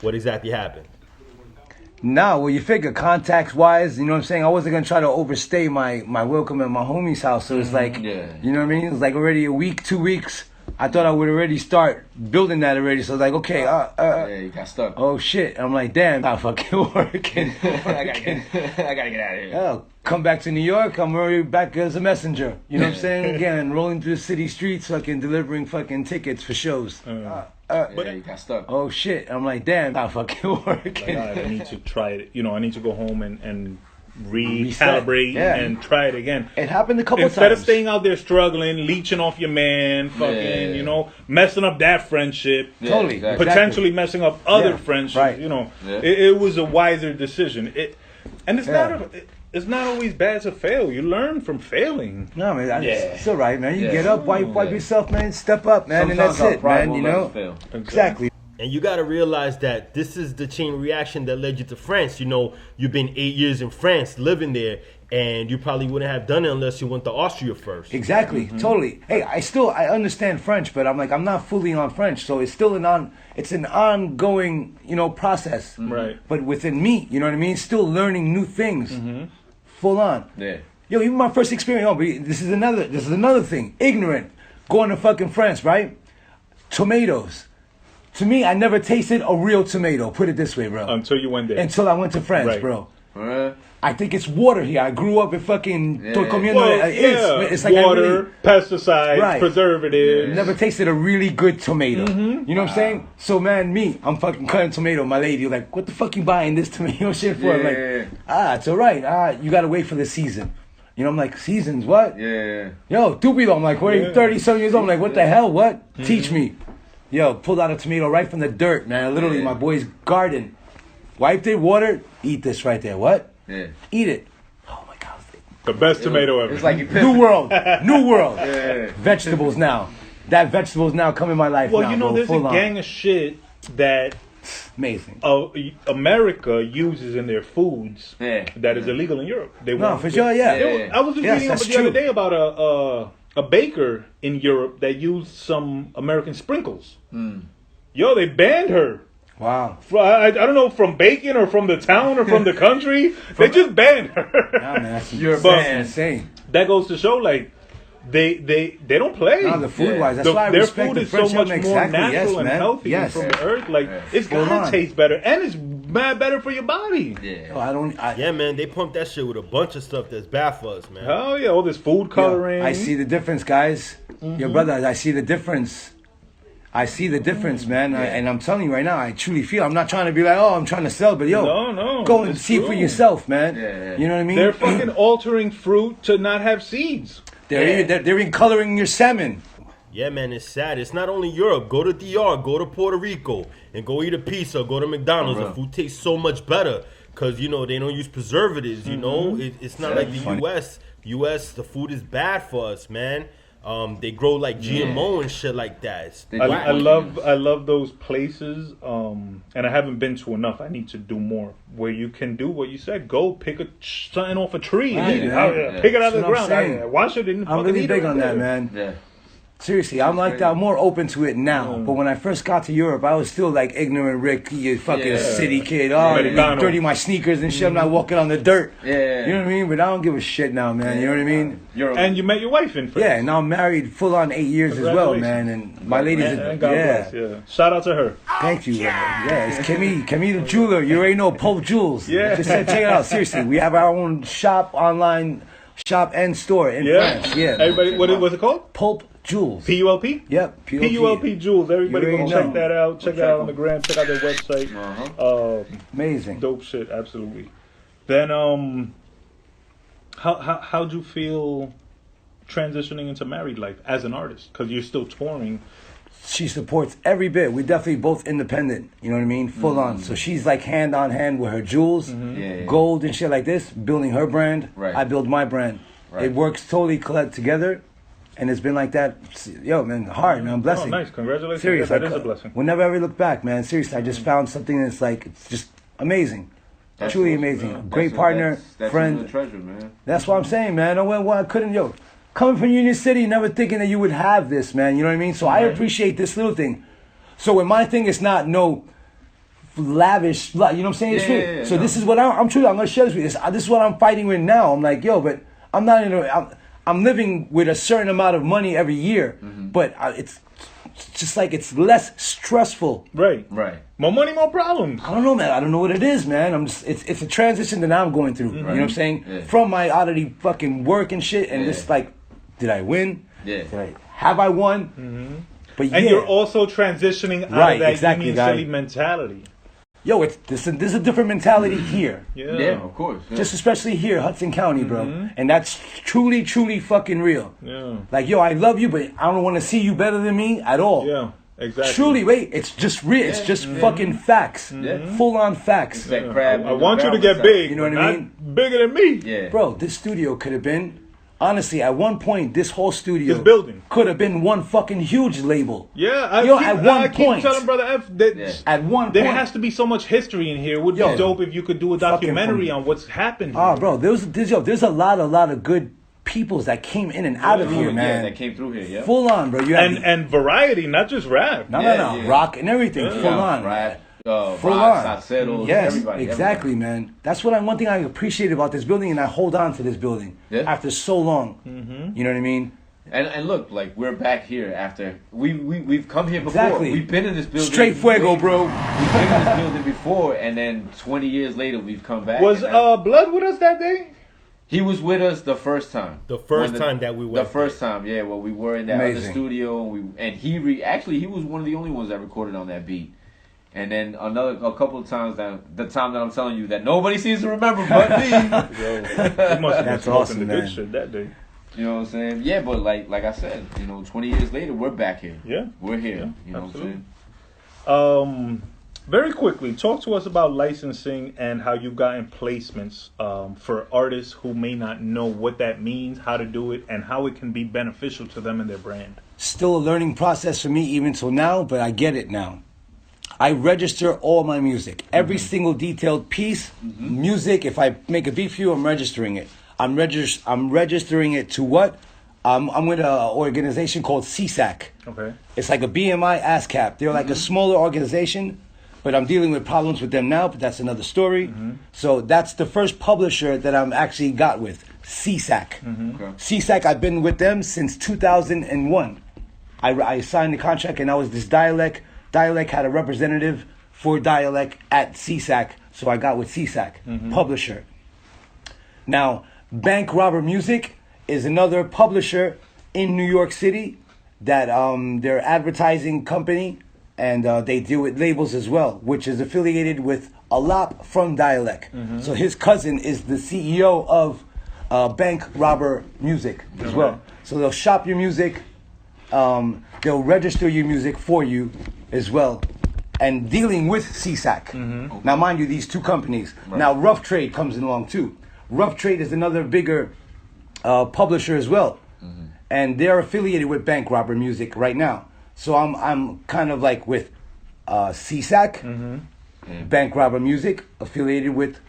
what exactly happened? Nah, well, you figure contacts-wise, you know what I'm saying? I wasn't going to try to overstay my welcome at my homie's house. So it's like, Yeah. you know what I mean? It was like already a week, 2 weeks. I thought I would already start building that already. So I was like, okay, Yeah. You got stuck. oh shit. I'm like, damn, not fucking working. I gotta get out of here. Oh, come back to New York. I'm already back as a messenger. You know what I'm saying? Again, rolling through the city streets, fucking delivering fucking tickets for shows. Yeah, you got stuck. Oh shit. I'm like, damn, not fucking working. All right, I need to try it. You know, I need to go home and Reset. recalibrate Yeah. and try it again. It happened a couple Instead times. of staying out there struggling, leeching off your man, fucking, Yeah. you know, messing up that friendship, Yeah, Totally. exactly. potentially messing up other Yeah, friendships. right. You know, Yeah. it was a wiser decision. And it's Yeah. it's not always bad to fail. You learn from failing. No, man, Yeah. it's all right, man. You Yeah. get up, wipe yourself, man. Step up, man, and that's Sometimes our it, pride man. You won't let know, us fail. exactly. And you got to realize that this is the chain reaction that led you to France. You know, you've been 8 years in France, living there, and you probably wouldn't have done it unless you went to Austria first. Exactly, totally. Hey, I understand French, but I'm not fully on French, so it's still it's an ongoing, process. Right. But within me, you know what I mean? Still learning new things, full on. Yeah. Yo, even my first experience. Oh, but this is another thing. Ignorant. Going to fucking France, right? Tomatoes. To me, I never tasted a real tomato. Put it this way, bro. Until you went there. Until I went to France, Right. bro. Alright. I think it's water here. I grew up in fucking comiendo. Well, It's like water, I really pesticides, Right. preservatives. never tasted a really good tomato. Mm-hmm. You know what I'm saying? So man, I'm fucking cutting tomato. My lady like, what the fuck you buying this tomato shit for? I'm like, it's alright. You gotta wait for the season. You know, I'm like, seasons, what? Yeah. Yo, Dupido, I'm like, what are you, 30-some years old? I'm like, what the hell, what? Mm-hmm. Teach me. Yo, pulled out a tomato right from the dirt, man. Literally, my boy's garden. Wiped it, water, eat this right there. What? Yeah. Eat it. Oh my God. The best tomato ever. It's like you New world. New world. Yeah. Vegetables now. That vegetables now come in my life well, now, you know, bro. there's Full a on. gang of shit that Amazing. America uses in their foods Yeah. that is illegal in Europe. They No, won't- for sure, yeah. Yeah. I was just Yes, reading up that's the other true. day about a baker in Europe that used some American sprinkles. Yo, they banned her. Wow. I don't know, from baking or from the town or from the country. They just banned her. Nah, man, that's But- insane. That goes to show, like, they don't play. Nah, the food wise, that's The- why I their respect food the is so French. much more Exactly. natural Yes, and man. healthy Yes. from the earth. Like, it's Full gonna on. taste better, and it's mad better for your body. Yo, Yeah. Yeah, man, they pump that shit with a bunch of stuff that's bad for us, man. Oh yeah, all this food coloring. I see the difference, guys. Your brother, I see the difference. I see the difference, man. And I'm telling you right now, I truly feel. I'm not trying to be like, oh, I'm trying to sell, but yo, No, go and it's see true. for yourself, man. Yeah. You know what I mean? They're fucking altering fruit to not have seeds. They're even coloring your salmon. Yeah, man, it's sad. It's not only Europe. Go to DR, go to Puerto Rico, and go eat a pizza, go to McDonald's. For The real. food tastes so much better because, you know, they don't use preservatives, you know? It's not like the funny. U.S. U.S., the food is bad for us, man. They grow like GMO and shit like that. It's They whack. I love those places, and I haven't been to enough. I need to do more where you can do what you said. Go pick something off a tree and Right, eat it. man. Oh, yeah. Yeah. Pick it out of the That's what I'm ground. saying. Wash it and I'm fucking really eat it big right on that, there. man. Yeah. Seriously, I'm like that. I'm more open to it now. But when I first got to Europe, I was still like ignorant Rick, you fucking Yeah. city kid. Oh, Americano. dirty my sneakers and shit. I'm not walking on the dirt. Yeah. You know what I mean? But I don't give a shit now, man. You know what I mean? You're And you met your wife in France. Yeah, and now I'm married full on 8 years as well, man. And my lady's And God yeah. bless. Yeah. Shout out to her. Thank you. Yeah, it's Camille the jeweler. You already know Pope Jewels. Yeah. Just said, check it out. Seriously, we have our own shop, online shop and store in Yeah. France. Yeah. Everybody, what's it called? Pulp Jewels. PULP? Yep. PULP Jewels. Everybody You go already check know. that out. Check that out on the gram. Check out their website. Amazing. Dope shit. Absolutely. Then, how'd you feel transitioning into married life as an artist? Because you're still touring. She supports every bit. We're definitely both independent. You know what I mean? Full on. So she's like hand on hand with her jewels, Yeah. gold and shit like this, building her brand. Right. I build my brand. Right. It works totally together. And it's been like that. Yo, man, hard, man. Oh, Blessing. nice. Congratulations. Seriously. That is a blessing. We'll never ever look back, man. Seriously, I just found something that's like, it's just amazing. That's Truly awesome, amazing. man. Great That's partner, that's friend. a treasure, man. That's what I'm saying, man. I couldn't, yo, coming from Union City, never thinking that you would have this, man. You know what I mean? So I appreciate this little thing. So with my thing, it's not no lavish, you know what I'm saying? It's Yeah, real. yeah, So no. this is what I'm truly, I'm going to share this with you. This is what I'm fighting with now. I'm like, yo, but I'm not I'm living with a certain amount of money every year, but it's just like it's less stressful. Right. Right. More money, more problems. I don't know, man. I don't know what it is, man. It's a transition that I'm going through. You know what I'm saying? Yeah. From my oddity fucking work and shit, and Yeah. just like, did I win? Yeah. Have I won? But yeah, And you're also transitioning out Right, of that exactly, Union guy. City mentality. yo, this is a different mentality here. Yeah. Yeah, of course. Yeah. Just especially here, Hudson County, bro. And that's truly, truly fucking real. Yeah. Like, yo, I love you, but I don't want to see you better than me at all. Yeah. Exactly. Truly, wait, it's just real. It's just fucking facts. Yeah. Full on facts. It's that crab. I want you to get big. You know what I but mean? Not bigger than me. Yeah. Bro, this studio could have been, honestly, at one point, this whole studio This building. could have been one fucking huge label. Yeah, I keep telling Brother F that Yeah. At one there point. has to be so much history in here. It would Yo. be dope if you could do a Fucking documentary from- on what's happened. Ah, bro, there's a lot of good peoples that came in and out of here, Yeah, man. that came through here. Yeah. Full on, bro. You had And variety, not just rap. no, Yeah. rock and everything. Full on. Rap. Full Rock, on. Salceros, Yes, everybody. exactly, man. That's one thing I appreciate about this building, and I hold on to this building Yeah. after so long. You know what I mean? And look, like we're back here after we've come here before. Exactly. We've been in this building. Straight fuego, bro. We've been in this building before, and then 20 years later we've come back. Was and now- Blood with us that day? He was with us the first time. The first time that we went. The first time, yeah. Well, we were in that other Amazing. studio, and he actually he was one of the only ones that recorded on that beat. And then a couple of times the time that I'm telling you that nobody seems to remember but me. He must have been That's smoking awesome, the man. good shit that day. You know what I'm saying? Yeah, but like I said, 20 years later, we're back here. Yeah. We're here. Yeah, you know absolutely. what I'm saying? Very quickly, talk to us about licensing and how you've gotten placements for artists who may not know what that means, how to do it, and how it can be beneficial to them and their brand. Still a learning process for me even till now, but I get it now. I register all my music. Every single detailed piece, music, if I make a beat for you, I'm registering it. I'm registering it to what? I'm with an organization called CSAC. Okay. It's like a BMI ASCAP. They're like a smaller organization, but I'm dealing with problems with them now, but that's another story. So that's the first publisher that I'm actually got with, CSAC. Okay. CSAC, I've been with them since 2001. I signed the contract, and I was this Dialect. Dialect had a representative for Dialect at CSAC, so I got with CSAC, publisher. Now, Bank Robber Music is another publisher in New York City that they're advertising company, and they deal with labels as well, which is affiliated with Alap from Dialect. So his cousin is the CEO of Bank Robber Music as well. So they'll shop your music, they'll register your music for you as well, and dealing with CSAC. Now, mind you, these two companies. Now, Rough Trade comes along too. Rough Trade is another bigger publisher as well, and they're affiliated with Bank Robber Music right now. So I'm kind of like with CSAC, Bank Robber Music, affiliated with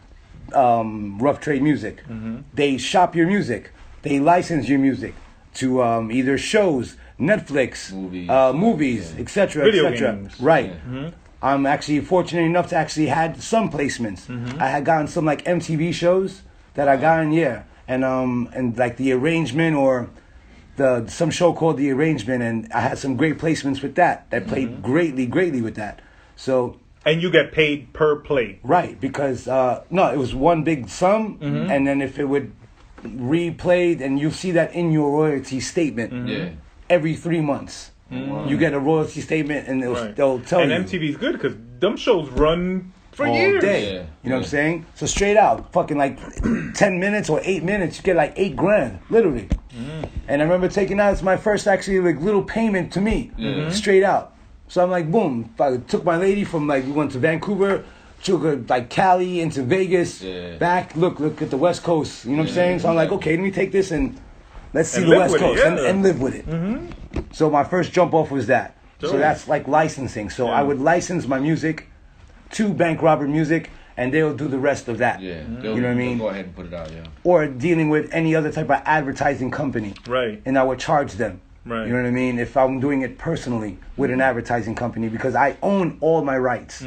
Rough Trade Music. They shop your music, they license your music to either shows, Netflix, movies, etc., Video etc. games. Right. I'm actually fortunate enough to actually had some placements. I had gotten some like MTV shows that I got in, and like The Arrangement or some show called The Arrangement, and I had some great placements with that. That played greatly with that. So. And you get paid per play. Right, because no, it was one big sum, and then if it would replayed, and you'll see that in your royalty statement every 3 months. You get a royalty statement, and they'll tell you. And MTV's good because them shows run for all years. day. You know what I'm saying? So straight out, fucking like 10 minutes or 8 minutes, you get like $8,000, literally. And I remember taking out, it's my first actually like little payment to me, straight out. So I'm like, boom, I took my lady from like, we went to Vancouver, took her like Cali into Vegas, back, look at the West Coast, you know what I'm saying? So I'm like, okay, let me take this and let's see And the live West with it, Coast yeah. and live with it. So my first jump off was that. So that's like licensing. So I would license my music to Bank Robber Music, and they'll do the rest of that. Yeah, you know what I mean? Go ahead and put it out, Or dealing with any other type of advertising company. Right. And I would charge them. Right. You know what I mean? If I'm doing it personally with an advertising company, because I own all my rights.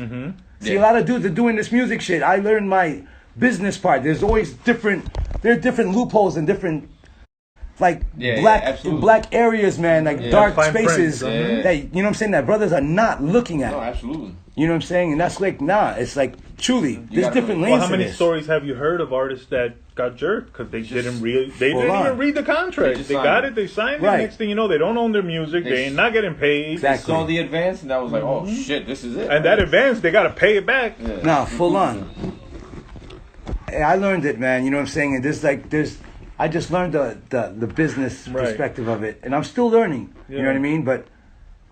See, a lot of dudes are doing this music shit. I learned my business part. There's always there are different loopholes and different, like, black areas, man, like dark fine spaces print. that, you know what I'm saying, that brothers are not looking at. No, absolutely. You know what I'm saying? And that's like, nah, it's like, truly, there's gotta different really- lanes Well, how to many this. stories have you heard of artists that got jerked because they didn't full even on. read the contract? just They signed got it. it, they signed Right. it. Next thing you know, they don't own their music. They ain't not getting paid. Exactly. Saw the advance, and I was like, oh shit, this is it. And that advance, they got to pay it back. Nah, full on. Hey, I learned it, man. You know what I'm saying? And I just learned the business perspective of it, and I'm still learning. You know what I mean? But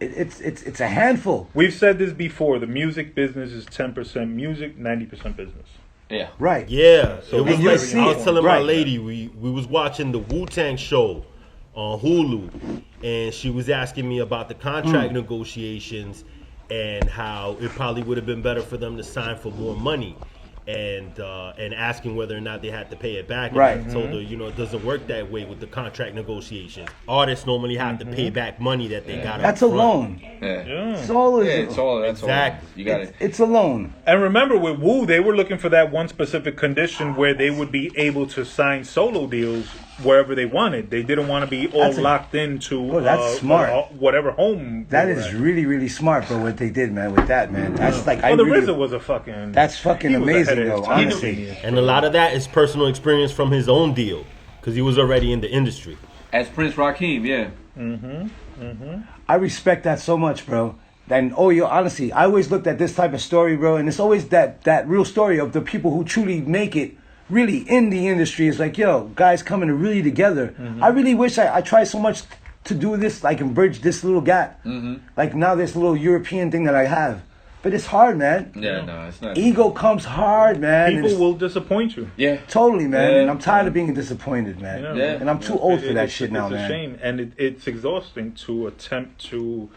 it's a handful. We've said this before. The music business is 10% music, 90% business. Yeah. Right. Yeah, So it was you like see I was it. telling my Right. lady we was watching the Wu-Tang show on Hulu, and she was asking me about the contract negotiations and how it probably would have been better for them to sign for more money, and asking whether or not they had to pay it back. And Right. I told her, it doesn't work that way with the contract negotiations. Artists normally have to pay back money that they got. That's a up front. loan. Yeah. It's all It's all that's Exactly. all. You got it. It's a loan. And remember, with Wu, they were looking for that one specific condition where they would be able to sign solo deals wherever they wanted. They didn't want to be all locked into Bro, that's smart. Whatever home. That is really, really smart, bro. What they did, man, with that, man. That's like the RZA was a fucking. That's fucking he was amazing, ahead of though. his time. Honestly, And a lot of that is personal experience from his own deal, because he was already in the industry. As Prince Rakeem, yeah. I respect that so much, bro. And honestly, I always looked at this type of story, bro, and it's always that real story of the people who truly make it. Really in the industry is like, yo, guys coming really together. I really wish I tried so much to do this, like, and bridge this little gap. Like now this little European thing that I have. But it's hard, man. Yeah, no, it's not. Ego comes hard, man. People will disappoint you. Yeah. Totally, man. Yeah. And I'm tired of being disappointed, man. Yeah. And I'm too old for that shit now, man. It's a shame. And it's exhausting to attempt to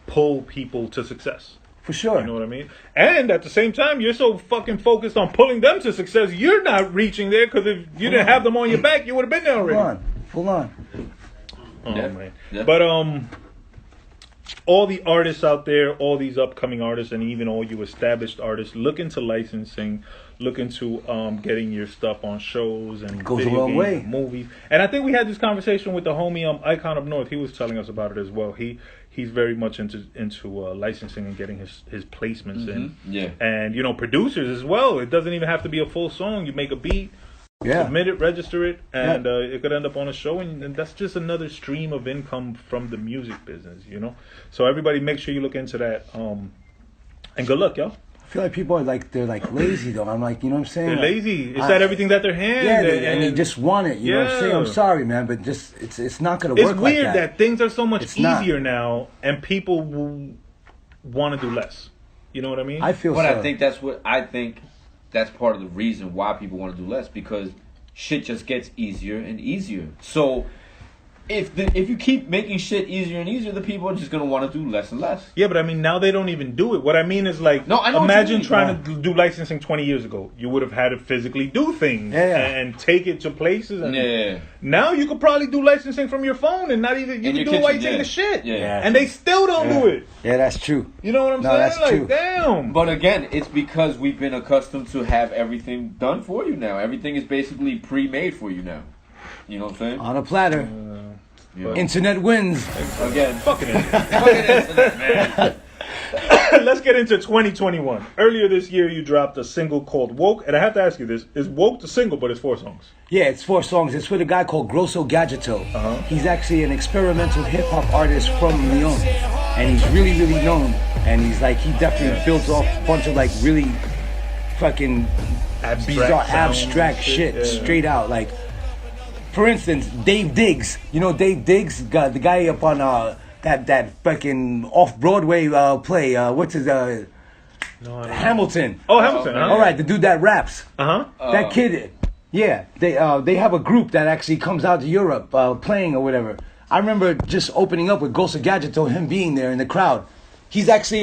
pull people to success. For sure. You know what I mean? And at the same time, you're so fucking focused on pulling them to success, you're not reaching there, because if you didn't have them on your back, you would have been there already. Full on. Oh, Yeah. man. Yeah. But all the artists out there, all these upcoming artists, and even all you established artists, look into licensing, look into getting your stuff on shows and Goes a video long games way. and movies. And I think we had this conversation with the homie Icon Up North. He was telling us about it as well. He's very much into licensing and getting his placements in. Yeah. And producers as well. It doesn't even have to be a full song. You make a beat, submit it, register it, and it could end up on a show, and that's just another stream of income from the music business, So everybody, make sure you look into that. And good luck, y'all. I feel like people are like, they're like lazy though. I'm like, you know what I'm saying? They're Like, lazy. It's that everything that their hand. Yeah, and they just want it. You know what I'm saying? I'm sorry, man, but just it's not gonna work. It's weird like that things are so much not. easier now, and people will want to do less. You know what I mean? I feel. But so. I think that's part of the reason why people want to do less, because shit just gets easier and easier. So if you keep making shit easier and easier, the people are just gonna want to do less and less. Yeah, but I mean, now they don't even do it. What I mean is, like, No, I know what imagine you mean. trying to do licensing 20 years ago. You would have had to physically do things and take it to places. And Yeah. Now you could probably do licensing from your phone and not even you In can your do it while you kitchen, take the shit. Yeah. And they still don't do it. Yeah, that's true. You know what I'm No, saying? that's Like, true. damn. But again, it's because we've been accustomed to have everything done for you now. Everything is basically pre-made for you now. You know what I'm saying? On a platter. Yeah. Internet wins. Again, Fucking it. fucking internet, man. Let's get into 2021. Earlier this year, you dropped a single called Woke. And I have to ask you this. Is Woke the single, but it's 4 songs? Yeah, it's 4 songs. It's with a guy called Grosso Gadgeto. He's actually an experimental hip hop artist from Lyon, and he's really, really known. And he's like, he definitely builds off a bunch of like really fucking bizarre, sounds abstract and shit, straight out. Like, for instance, Dave Diggs. You know Dave Diggs, the guy up on that fucking off Broadway play. What's his Hamilton? Oh, Hamilton. Oh, huh? All right, the dude that raps. Uh-huh. That kid, yeah, they have a group that actually comes out to Europe playing or whatever. I remember just opening up with Grosso Gadgeto, him being there in the crowd. He's actually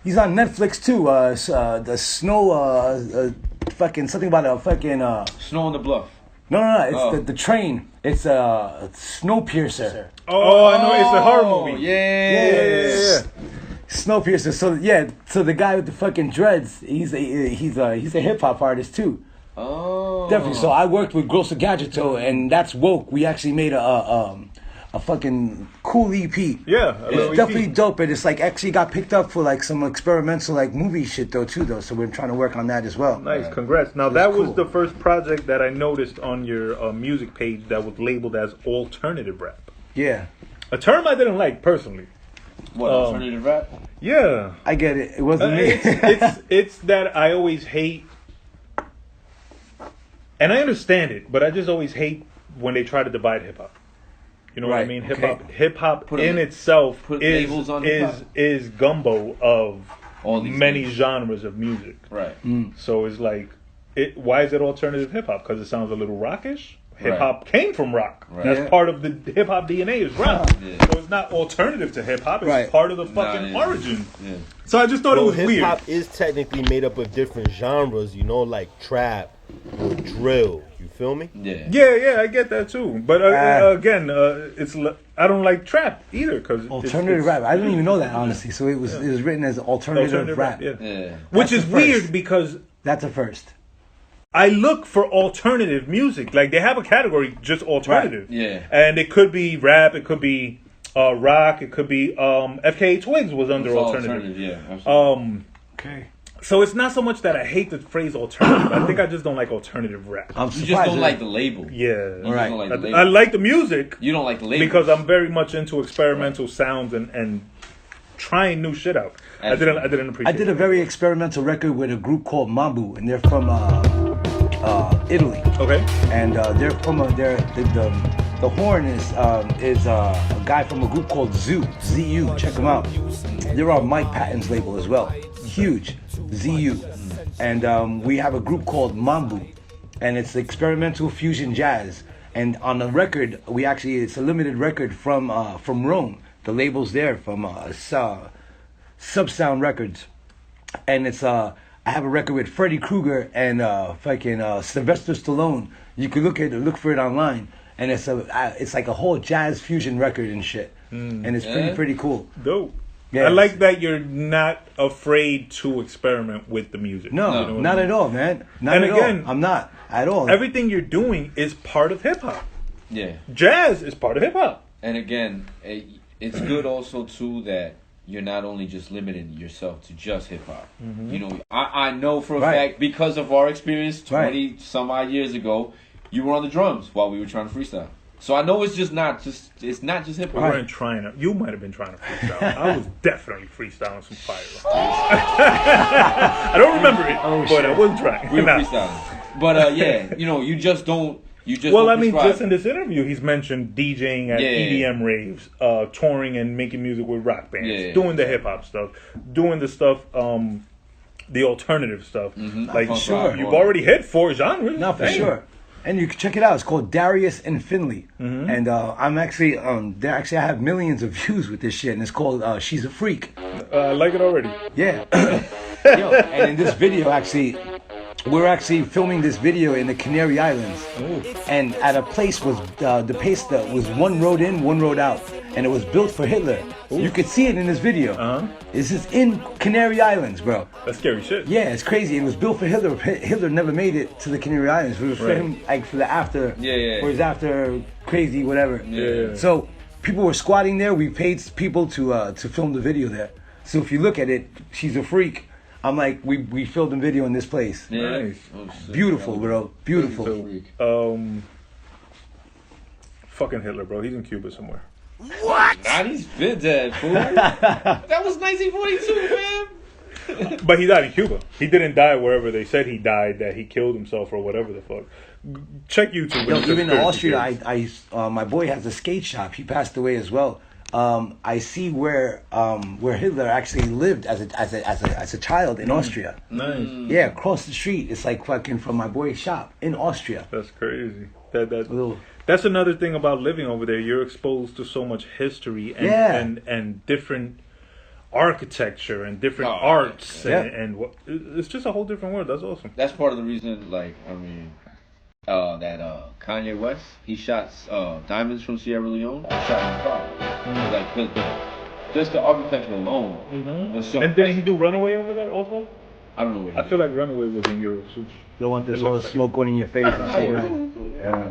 he's on Netflix too. The Snow, fucking something about a fucking Snow on the Bluff. No, it's the train. It's Snowpiercer. Oh, I know. It's a horror movie. Yeah. Snowpiercer. So the guy with the fucking dreads, he's a hip hop artist too. Oh. Definitely. So I worked with Grosso Gadgeto, and that's Woke. We actually made a fucking cool EP. Yeah, It's definitely dope, and it's like actually got picked up for like some experimental like movie shit though. So we're trying to work on that as well. Nice, congrats. Now that was cool. the first project that I noticed on your music page that was labeled as alternative rap. Yeah, A term I didn't like personally. What, alternative rap? Yeah. I get it. It wasn't me. It's that I always hate, and I understand it, but I just always hate when they try to divide hip hop. You know what I Right, mean? okay. Hip hop Put in a- itself put is labels on hip-hop. is gumbo of All these many things. genres of music. Right. So it's like, why is it alternative hip hop? Because it sounds a little rockish. Hip Right. hop came from rock. Right. That's Yeah. part of the hip hop DNA is rock. Yeah. So it's not alternative to hip hop. It's Right. part of the fucking yeah. origin. Yeah. So I just thought it was hip weird. hop is technically made up of different genres, like trap or drill. You feel me? Yeah. Yeah, I get that too. But again, I don't like trap either because Alternative rap. I didn't even know that honestly. So it was written as alternative rap. Yeah. Yeah. Which That's is the first. weird because That's a first. I look for alternative music. Like, they have a category just alternative. Right. Yeah. And it could be rap, it could be rock, it could be FKA Twigs was under alternative. Yeah, absolutely. Okay. So it's not so much that I hate the phrase alternative. I think I just don't like alternative rap. I'm You surprised. just don't like the label. Yeah. You just Right. don't like the label. I like the music You don't like the label because I'm very much into experimental sounds and trying new shit out. I didn't appreciate I did a very experimental record with a group called Mambu, and they're from Italy. Okay. And they're from the horn is a guy from a group called ZU. Check them out. They're on Mike Patton's label as well. Huge, ZU. And we have a group called Mambu, and it's experimental fusion jazz. And on the record, it's a limited record from Rome. The label's there from Subsound Records, and it's I have a record with Freddy Krueger and Sylvester Stallone. You can look for it online, and it's like a whole jazz fusion record and shit, and it's pretty cool. Dope. Yeah, I like that you're not afraid to experiment with the music. No, You know what not I mean? at all, man. Not And at again, all. I'm not at all. Everything you're doing is part of hip hop. Yeah. Jazz is part of hip hop. And again, it's good also too that you're not only just limiting yourself to just hip hop. Mm-hmm. You know, I know for a Right. fact because of our experience 20 Right. some odd years ago, you were on the drums while we were trying to freestyle. So I know it's not just hip We hop. weren't trying to. You might have been trying to freestyle. I was definitely freestyling some fire. I don't remember it, but I wasn't trying. We were Nah. freestyling. But yeah, you know, you just don't. Well, don't I mean, prescribe. just in this interview, he's mentioned DJing at Yeah. EDM raves, touring and making music with rock bands, Yeah. doing the hip hop stuff, doing the stuff, the alternative stuff. Like, Punk sure. rock, you've all already hit 4 genres. No, for Damn. sure. And you can check it out. It's called Darius and Finley. And I'm actually, I have millions of views with this shit. And it's called She's a Freak. I like it already. Yeah. Yo, and in this video, actually, we're actually filming this video in the Canary Islands. And at a place was, the place that was one road in, one road out. And it was built for Hitler. You could see it in this video. This is in Canary Islands, bro. That's scary shit. Yeah, it's crazy. It was built for Hitler. Hitler never made it to the Canary Islands. It was for Right. him, like for the after, Yeah. for his after crazy whatever. Yeah. So people were squatting there. We paid people to film the video there. So if you look at it, She's a Freak. I'm like, we filmed a video in this place. Yeah. Nice. Oh, shit. Beautiful, bro. Beautiful. So, fucking Hitler, bro. He's in Cuba somewhere. Nah, he's been dead, fool. That was 1942, man. But he died in Cuba. He didn't die wherever they said he died, that he killed himself or whatever the fuck. Check YouTube. Yo, It's even in conspiracy Austria, theories. my boy has a skate shop. He passed away as well. I see where Hitler actually lived as a child in Austria. Nice. Yeah, across the street. It's like fucking from my boy's shop in Austria. That's crazy. Little- That's another thing about living over there. You're exposed to so much history and Yeah. and different architecture and different Oh, arts yeah. and what, it's just a whole different world. That's awesome. That's part of the reason, like, I mean, that Kanye West, he shot diamonds from Sierra Leone, he shot in the car. Like, 'cause just the architecture alone. was so- And did he do Runaway over there also? I don't know what he I feel like Runaway was in Europe. You don't want this whole smoke going in your face and shit, right?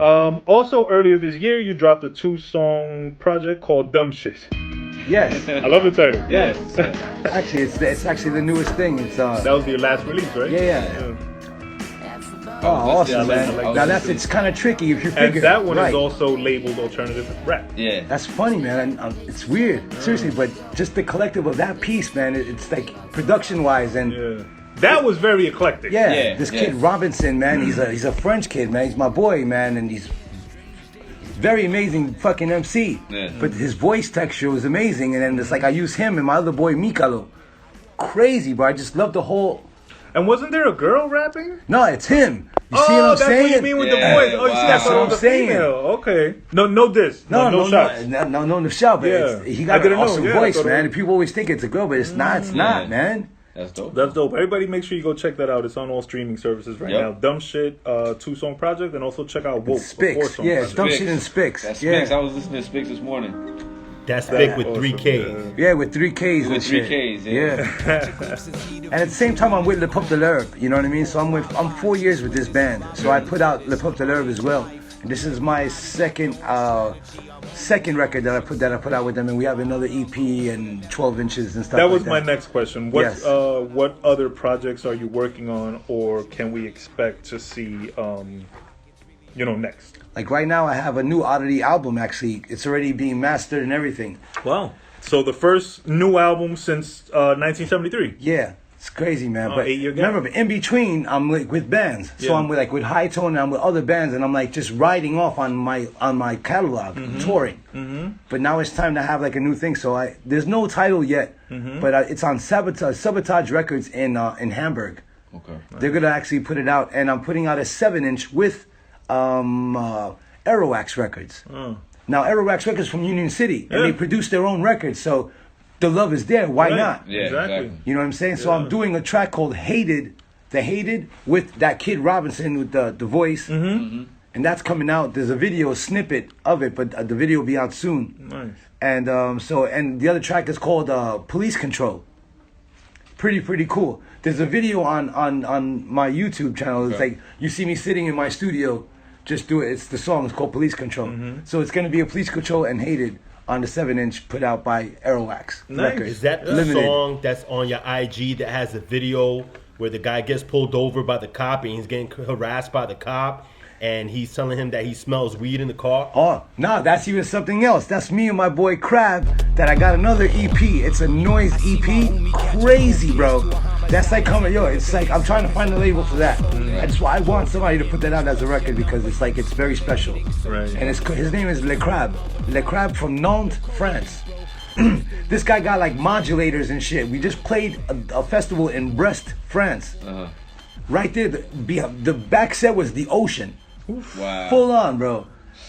Yeah. Also, earlier this year, you dropped a 2-song project called Dumb Shit. Yes. I love the title. Yes. Actually, it's actually the newest thing. It's That was your last release, right? Yeah. Oh, awesome, that's- man. I was Now listening. it's kind of tricky if you And figure. that one right. is also labeled alternative rap. Yeah. That's funny, man. It's weird, seriously. But just the collective of that piece, man. It's like production-wise, and Yeah. That was very eclectic. Yeah, this yeah. kid Robinson, man. He's a French kid, man. He's my boy, man, and he's very amazing fucking MC. Yeah. But his voice texture was amazing, and then it's like I use him and my other boy Mikalo. Crazy, bro. I just love the whole. And wasn't there a girl rapping? No, it's him. You see what I'm that's saying? what you mean with Yeah, the voice. Oh, you see, wow. I That's thought what it I'm was a saying. female. Okay. No diss. No shots. no shot. But Yeah. he I got an didn't know. awesome Yeah, I voice, thought it man. was- And people always think it's a girl, but it's not. It's not, man. That's dope. That's dope. Everybody make sure you go check that out. It's on all streaming services right Yep. now. Dumb Shit, 2-song project, and also check out Wolf, a Spix. 4-song Yeah, it's project. dumb Spix. shit and Spix. That's Yeah. Spix. I was listening to Spix this morning. That's big with 3Ks. Yeah, with 3Ks and With shit. 3Ks, yeah. And at the same time, I'm with Le Peuple de l'Herbe. You know what I mean? So I'm 4 years with this band. So I put out Le Peuple de l'Herbe as well. And this is my second record that I put out with them, and we have another EP and 12 inches and stuff. That like was my next question. What Yes. What other projects are you working on, or can we expect to see? Next. Like right now, I have a new Oddateee album. Actually, it's already being mastered and everything. Wow. So the first new album since 1973. Yeah, it's crazy, man. But 8-year gap. remember, in between, I'm like with bands. So Yeah. I'm with High Tone, and I'm with other bands, and I'm like just riding off on my catalog, touring. Mm-hmm. But now it's time to have like a new thing. So there's no title yet, but it's on Sabotage Records in Hamburg. Okay. They're gonna actually put it out, and I'm putting out a 7-inch with Aerowax Records. Now Aerowax Records from Union City, and they produce their own records, so the love is there. Why Right. not? Yeah, Exactly. You know what I'm saying? So I'm doing a track called Hated, with that Kid Robinson with the voice, and that's coming out. There's a video snippet of it, but the video will be out soon. Nice. And and the other track is called Police Control. Pretty cool. There's a video on my YouTube channel. It's like you see me sitting in my studio, just do it. It's the song. It's called Police Control. So it's gonna be a Police Control and Hated on the 7-inch put out by Aerowax Records. Is that the Limited. song that's on your IG that has a video where the guy gets pulled over by the cop and he's getting harassed by the cop and he's telling him that he smells weed in the car? Oh, no, that's even something else. That's me and my boy Crab that I got another EP. It's a noise EP. Crazy, bro. That's like coming, it's like I'm trying to find a label for that. I want somebody to put that out as a record because it's very special. Right. And his name is Le Crab. Le Crab from Nantes, France. This guy got like modulators and shit. We just played a festival in Brest, France. Right there, the back set was the ocean. Wow. Full on, bro.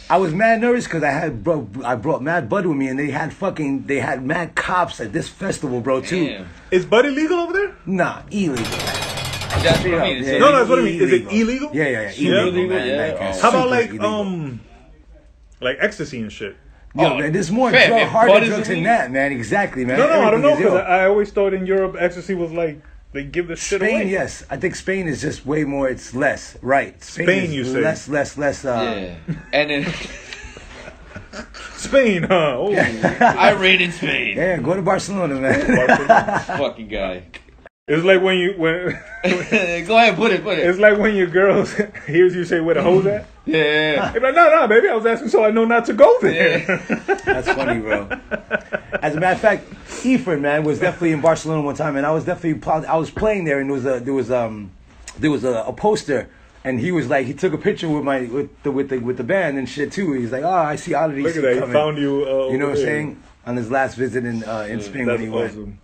I was mad nervous because I brought Mad Bud with me, and they had mad cops at this festival, bro, too. Damn. Is Buddy legal over there? Nah, illegal. That's what I mean. Yeah. No, that's what I mean. Is it illegal? Yeah, Yeah. illegal, man. Yeah. Like, Oh. How about super like ecstasy and shit? Yo, man, there's more fam, if harder Bud is drugs than illegal- that, man. Exactly, man. No, I don't know, Everything is, because I always thought in Europe ecstasy was like they give the shit Spain, away. yes. I think Spain is just way more. It's less, right? Spain, is you say? less. Yeah. And then Spain, huh? Oh. I reign in Spain. Yeah, go to Barcelona, man. Fucking guy. It's like when Go ahead, put it. it's like when your girls hears you say where the hoes at. Yeah. They're like, no, baby, I was asking so I know not to go there. That's funny, bro. As a matter of fact, Ephraim, man, was definitely in Barcelona one time, and I was playing there, and there was a poster, and he was like, he took a picture with the band and shit too. He's like, oh, I see Oddateee. Look at that, he coming. found you. You know what I'm over there. saying? On his last visit in Spain That's when he went. awesome.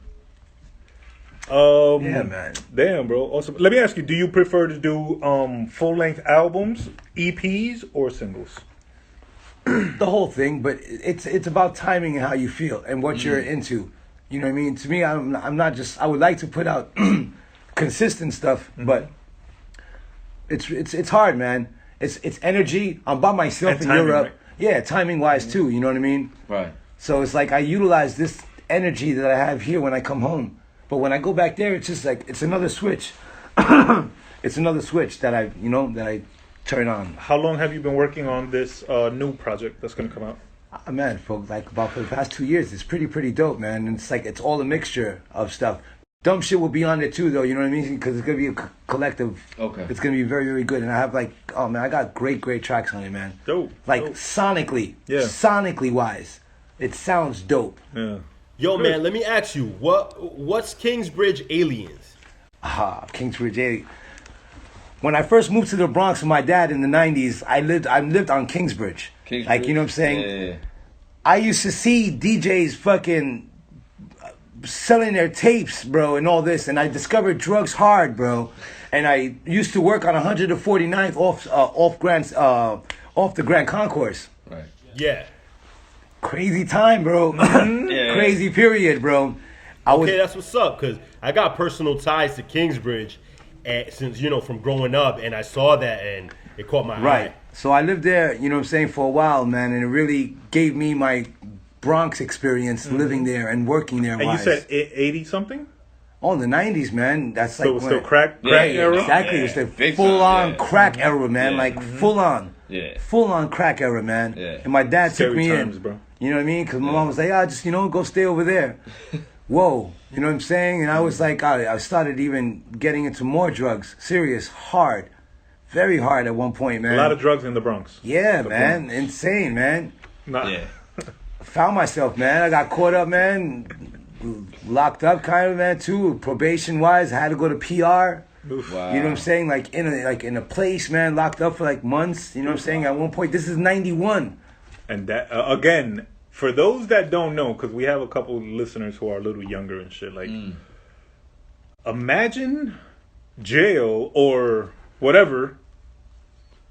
Yeah, man. Damn, bro. Awesome. Let me ask you: do you prefer to do full-length albums, EPs, or singles? The whole thing, but it's about timing and how you feel and what you're into. You know what I mean? To me, I'm not just. I would like to put out consistent stuff, but it's hard, man. It's energy. I'm by myself And in timing, Europe. right? Yeah, timing wise too. You know what I mean? Right. So it's like I utilize this energy that I have here when I come home. But when I go back there, it's just like it's another switch. It's another switch that I turn on. How long have you been working on this new project that's going to come out? Man, for the past 2 years, it's pretty dope, man. And it's all a mixture of stuff. Dumb shit will be on it too, though. You know what I mean? Because it's gonna be a collective. Okay. It's gonna be very, very good. And I have I got great tracks on it, man. Dope. Like dope. sonically wise, it sounds dope. Yeah. Yo, man, let me ask you, what's Kingsbridge Aliens? Kingsbridge 80. When I first moved to the Bronx with my dad in the 90s, I lived on Kingsbridge. Like, you know what I'm saying? Yeah. I used to see DJs fucking selling their tapes, bro, and all this, and I discovered drugs hard, bro. And I used to work on 149th off the Grand Concourse. Right. Yeah. Crazy time, bro. Yeah. Crazy period, bro. Okay, that's what's up, because I got personal ties to Kingsbridge since, from growing up, and I saw that, and it caught my Right. eye. So I lived there, you know what I'm saying, for a while, man, and it really gave me Bronx experience, living there and working there. And you said 80 something? Oh, in the 90s, man. That's like So it was still when- crack era? Exactly. It's the Big full on time, yeah. crack era, man. Yeah. Like full on. Yeah. Full on crack era, man. Yeah. And my dad Scary took me times, in. bro. You know what I mean? Because my mom was like, just, go stay over there. Whoa. You know what I'm saying? And I was like, I started even getting into more drugs. Serious. Hard. Very hard at one point, man. A lot of drugs in the Bronx. Yeah, The man. Bronx. Insane, man. Nah. Yeah. Found myself, man. I got caught up, man. Locked up, kind of, man, too. Probation wise, I had to go to PR. Oof. Wow. You know what I'm saying? Like in a place, man, locked up for like months. You know what I'm saying? At one point, this is 91. And that, again, for those that don't know, because we have a couple listeners who are a little younger and shit, like, imagine jail or whatever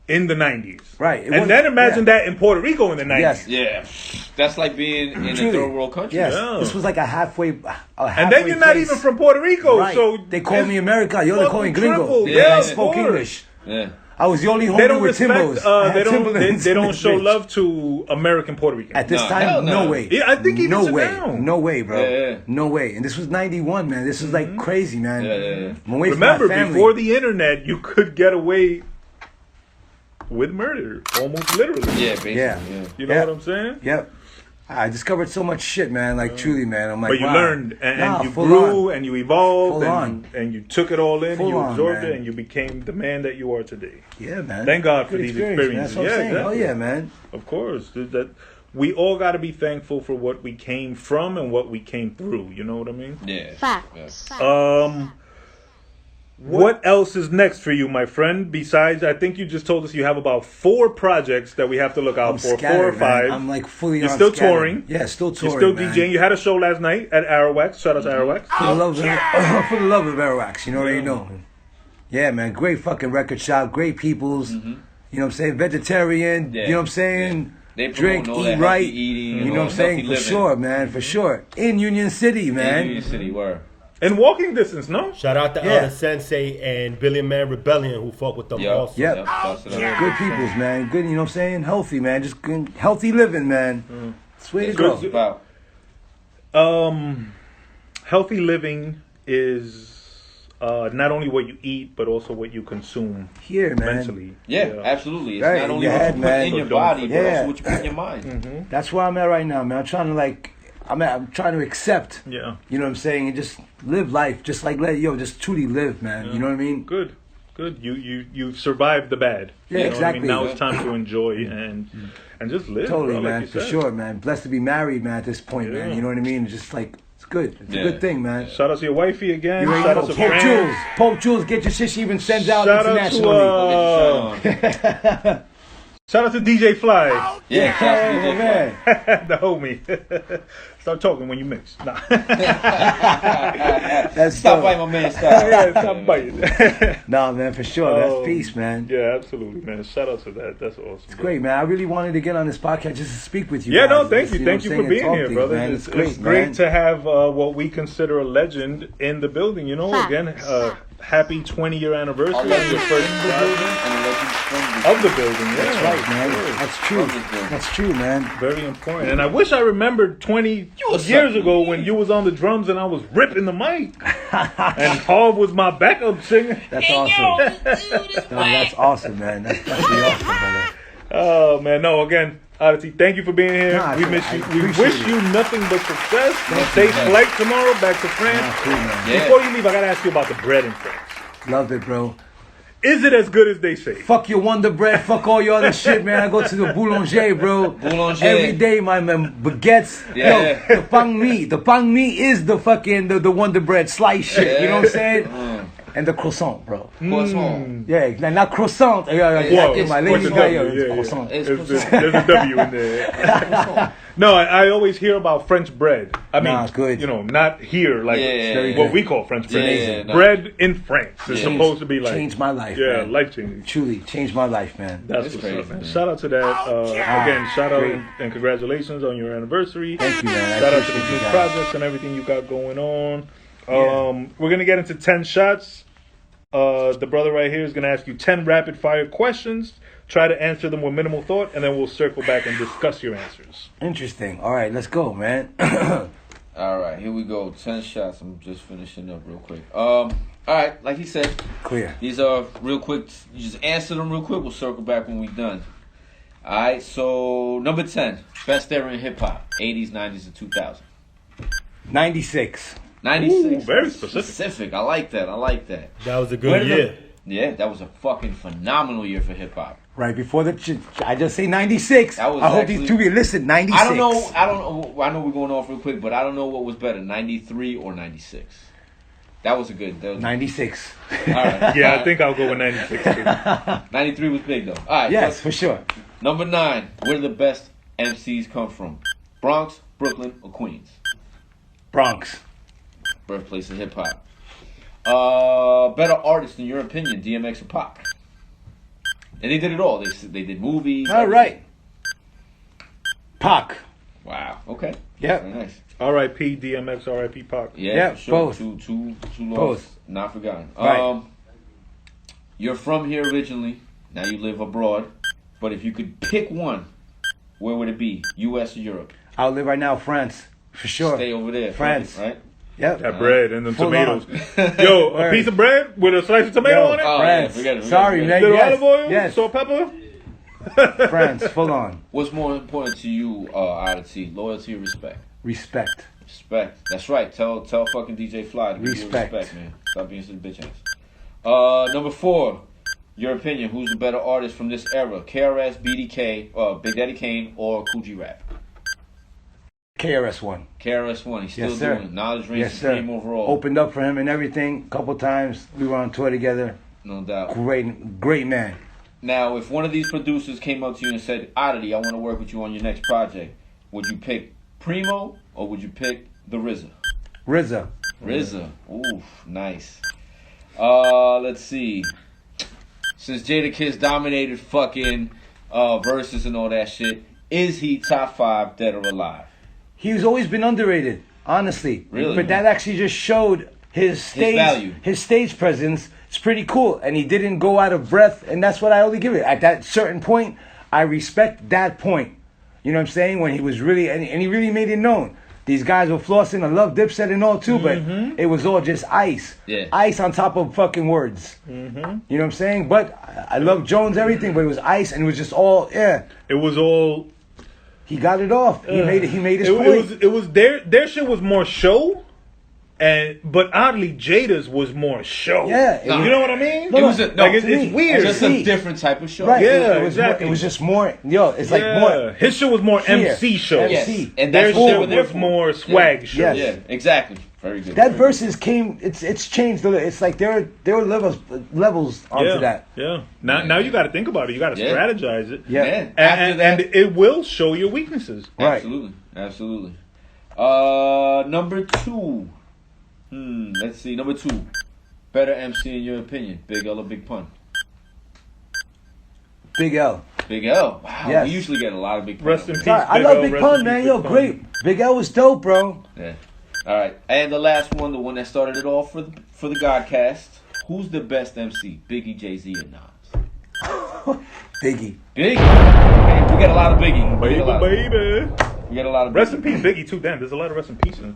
in the 90s. Right. It And was- then imagine yeah. that in Puerto Rico in the 90s. Yes. Yeah. That's like being in a Truly. third world country. Yes. Yeah. This was like a halfway. And then you're not place. even from Puerto Rico, Right. so They call it's me America. Yo, they call me fucking gringo. triple. Yeah, And I of spoke course. English. Yeah. I was the only They homie don't with respect. Timbos. I had They Timberlands don't in show the bitch. love to American Puerto Ricans. At this No, hell time, no no. way. Yeah, I think even no to way. now. No way, bro. Yeah. No way. And this was 91, man. This was like crazy, man. Yeah. I'm away from Remember, my family. before the internet, you could get away with murder, almost literally. Yeah, basically. Yeah. Yeah. You know Yeah. what I'm saying? Yep. I discovered so much shit, man. Like, truly, man. I'm like, But you wow. learned, and Nah, you full grew, on. and you evolved, Full and, on. and you took it all in, Full and you on, absorbed man. it, and you became the man that you are today. Yeah, man. Thank God for Good these experience, man. experiences. That's what I'm Yeah, saying. exactly. Oh, yeah, man. Of course, that we all got to be thankful for what we came from and what we came through. You know what I mean? Yeah. Facts. What else is next for you, my friend? Besides, I think you just told us you have about 4 projects that we have to look out I'm for. scattered, 4 or 5. man. I'm like fully You're on still scattered. touring. Yeah, still touring. You're still man. DJing. You had a show last night at Arawak's. Shout out to Arawak's. For the love of, for the love of Arawak's, you already know. Yeah, man, great fucking record shop, great peoples. You know what I'm saying? Vegetarian, Yeah. you know what I'm saying? They promote Drink, all eat that healthy right. eating, You know what I'm healthy saying? For living. sure, man, for sure. In Union City, man. In Union City, word. In walking distance, no? Shout out to Yeah. Elder Sensei and Billy Man Rebellion who fuck with them Yep. also. Yep. Bust it up. Good peoples, man. Good, you know what I'm saying? Healthy, man. Just good, healthy living, man. That's the way to That's what go. it's about. Healthy living is not only what you eat, but also what you consume Here, man. mentally. Yeah, absolutely. It's Right, not only your what head, you put man. in your But don't body, but forget. also what you put in your mind. That's where I'm at right now, man. I'm trying to I'm trying to accept. Yeah. You know what I'm saying? And just live life, just like just truly live, man. You know what I mean? Good. You've survived the bad. Yeah, You know exactly. What I mean? Now it's time to enjoy and just live. Totally, bro, man, like for you said. sure, man. Blessed to be married, man, at this point, Yeah. man. You know what I mean? It's just like, it's good. It's Yeah. a good thing, man. Shout out to your wifey again. You already Shout know. out to Pope Fran. Jules. Pope Jules, get your shit. She even sends out Shout out internationally. to shout out to DJ Fly, Yeah, shout out to Oh, DJ man. the homie. Start talking when you mix. Nah. That's Stop dope. biting my man. Stop. Yeah, stop biting. Nah, man, for sure. That's Oh, peace, man. Yeah, absolutely, man. Shout out to that. That's awesome. Great, man. I really wanted to get on this podcast just to speak with you. Yeah, guys. no, thank Just, you. know Thank what you I'm for saying, being and talk here, things, brother. man. It's great man. to have what we consider a legend in the building. You know, again, happy 20-year anniversary of your first of the building. Yeah, That's right, man. That's true. Love this building. That's true, man. Very important. And I wish I remembered 20 years ago when you was on the drums and I was ripping the mic. And Harv was my backup singer. That's awesome. No, that's awesome, man. That's definitely awesome, brother. Oh, man. No, again, Oddateee, thank you for being here. Nah, We miss I you. We appreciate wish it. you nothing but success. Thank Safe you. flight tomorrow back to France. Nah, cool, man. Yeah. Before you leave, I got to ask you about the bread in France. Love it, bro. Is it as good as they say? Fuck your Wonder Bread. Fuck all your other shit, man. I go to the boulanger, bro. Boulanger. Every day, my man. Baguettes. Yeah. Yo, the pang mi. The pang mi is the fucking the Wonder Bread slice shit. You know what I'm saying? And the croissant, bro. Croissant. Yeah, like not croissant. Whoa, My what's lady the guy, W? it's Yeah, croissant. It's There's croissant. a W in there. No, I always hear about French bread. I mean, Nah, good. you know, not here, like Yeah, what good. we call French bread. Yeah, no. Bread in France. It's Yeah. supposed to be like Changed my life, Yeah, man. life changing. Truly changed my life, man. That's It's what's crazy, up, man. man. Shout out to that. Again, shout out Great. and congratulations on your anniversary. Thank you, man. I Shout out to appreciate the you new guys. projects and everything you got going on. We're gonna get into 10 shots. The brother right here is going to ask you 10 rapid fire questions. Try to answer them with minimal thought, and then we'll circle back and discuss your answers. Interesting. All right, let's go, man. All right, here we go. 10 shots. I'm just finishing up real quick. All right, like he said, Clear. these are real quick. You just answer them real quick. We'll circle back when we're done. All right, so number 10, best era in hip hop, 80s, 90s, and 2000. 96. 96. Ooh, very specific. I like that. That was a good year. Yeah, that was a fucking phenomenal year for hip hop. Right before I just say 96. That was I hope actually- these two be listen. 96. I don't know. I know we're going off real quick, but I don't know what was better, 93 or 96. That was a good. 96. All right. Yeah, I think I'll go with 96 too. 93 was big though. All right. Yes, so, for sure. number 9. Where do the best MCs come from? Bronx, Brooklyn, or Queens? Bronx. Birthplace of hip hop. Better artist in your opinion, DMX or Pac? And they did it all. They did movies. All right. Pac. Wow. Okay. Yep. Very nice. R.I.P. DMX, R.I.P. Pac. Yeah, Yeah, for sure. both. Two lost, Both. not forgotten. Right. You're from here originally. Now you live abroad. But if you could pick one, where would it be? U.S. or Europe? I'll live right now, France. For sure. Stay over there. France. Right? Yep. That bread and them Full tomatoes. on. Yo, a Word. piece of bread with a slice of tomato Yo, on it? Oh, France. yeah, forget it. Sorry, man. Little Yes. olive oil? Yes. Salt, pepper? France. Full on. What's more important to you, Oddateee? Loyalty or respect? Respect. Respect. That's right. Tell fucking DJ Fly to give you Respect. respect, man. Stop being such a bitch ass. Number 4. Your opinion, who's the better artist from this era? KRS, BDK, Big Daddy Kane, or Coogee Rap? KRS-One. KRS-One, he's still Yes, sir. doing it. Knowledge reigns Yes, sir. supreme overall. Opened up for him and everything. Couple times. We were on tour together. No doubt. Great man. Now, if one of these producers came up to you and said, Oddateee, I want to work with you on your next project, would you pick Primo or would you pick the RZA? RZA. RZA. Ooh, nice. Let's see. Since Jadakiss dominated fucking verses and all that shit, is he top 5 dead or alive? He's always been underrated, honestly. Really? But that actually just showed his stage, value. his stage presence. It's pretty cool, and he didn't go out of breath, and that's what I only give it. At that certain point, I respect that point. You know what I'm saying? When he was really, and he really made it known. These guys were flossing. I love Dipset and all too, but it was all just ice. Yeah. Ice on top of fucking words. You know what I'm saying? But I love Jones, everything, but it was ice, and it was just all, yeah. It was all... He got it off. He made his It point. was their shit was more show, but oddly Jada's was more show. Yeah, it No. was- You know what I mean? No, It was no, no, like it's weird. just See. a different type of show. Right. Yeah, it was exactly. More, it was just more. Yo, it's like Yeah. more. His show was more Here. MC show. Yes. MC. And Their that's what they shit were there was for. more swag show. Yes. Yeah, exactly. Very good. That Very verses came. It's changed. It's like there were levels onto Yeah. that. Yeah. Now you got to think about it. You got to Yeah. strategize it. good. Yeah. Man, after And that, it will show your weaknesses. Right. Absolutely. Number 2. Let's see. Number 2. Better MC in your opinion, Big L or Big Pun? Big L. Big L. Wow. Yes. We usually get a lot of Big Pun. Rest in peace. I Big love L, Big rest Pun, in man. peace, Yo, Big Pun. great. Big L was dope, bro. Yeah. All right. And the last one, the one that started it off for the Godcast. Who's the best MC? Biggie, Jay-Z, or Nas? Biggie. Biggie. Okay, we got a lot of Biggie. We Baby, got a lot of, baby. we got a lot of Rest Biggie. in peace, Biggie too. Damn, there's a lot of rest in peace in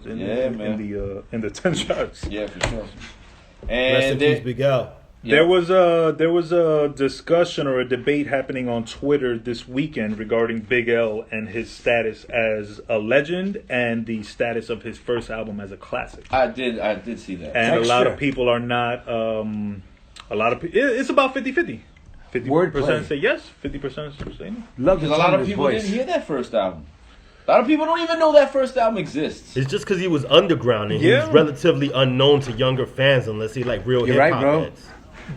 the 10 shots. Yeah, for sure. Rest in And peace, Big L. yeah. There was a discussion or a debate happening on Twitter this weekend regarding Big L and his status as a legend and the status of his first album as a classic. I did see that. And a Extra. lot of people are not. It's about 50-50. 50% Wordplay. say yes, 50% say no. Love the Because a lot tone of of his people voice. didn't hear that first album. A lot of people don't even know that first album exists. It's just because he was underground and he was Yeah. relatively unknown to younger fans unless he like real You're hip right, hop bro. heads.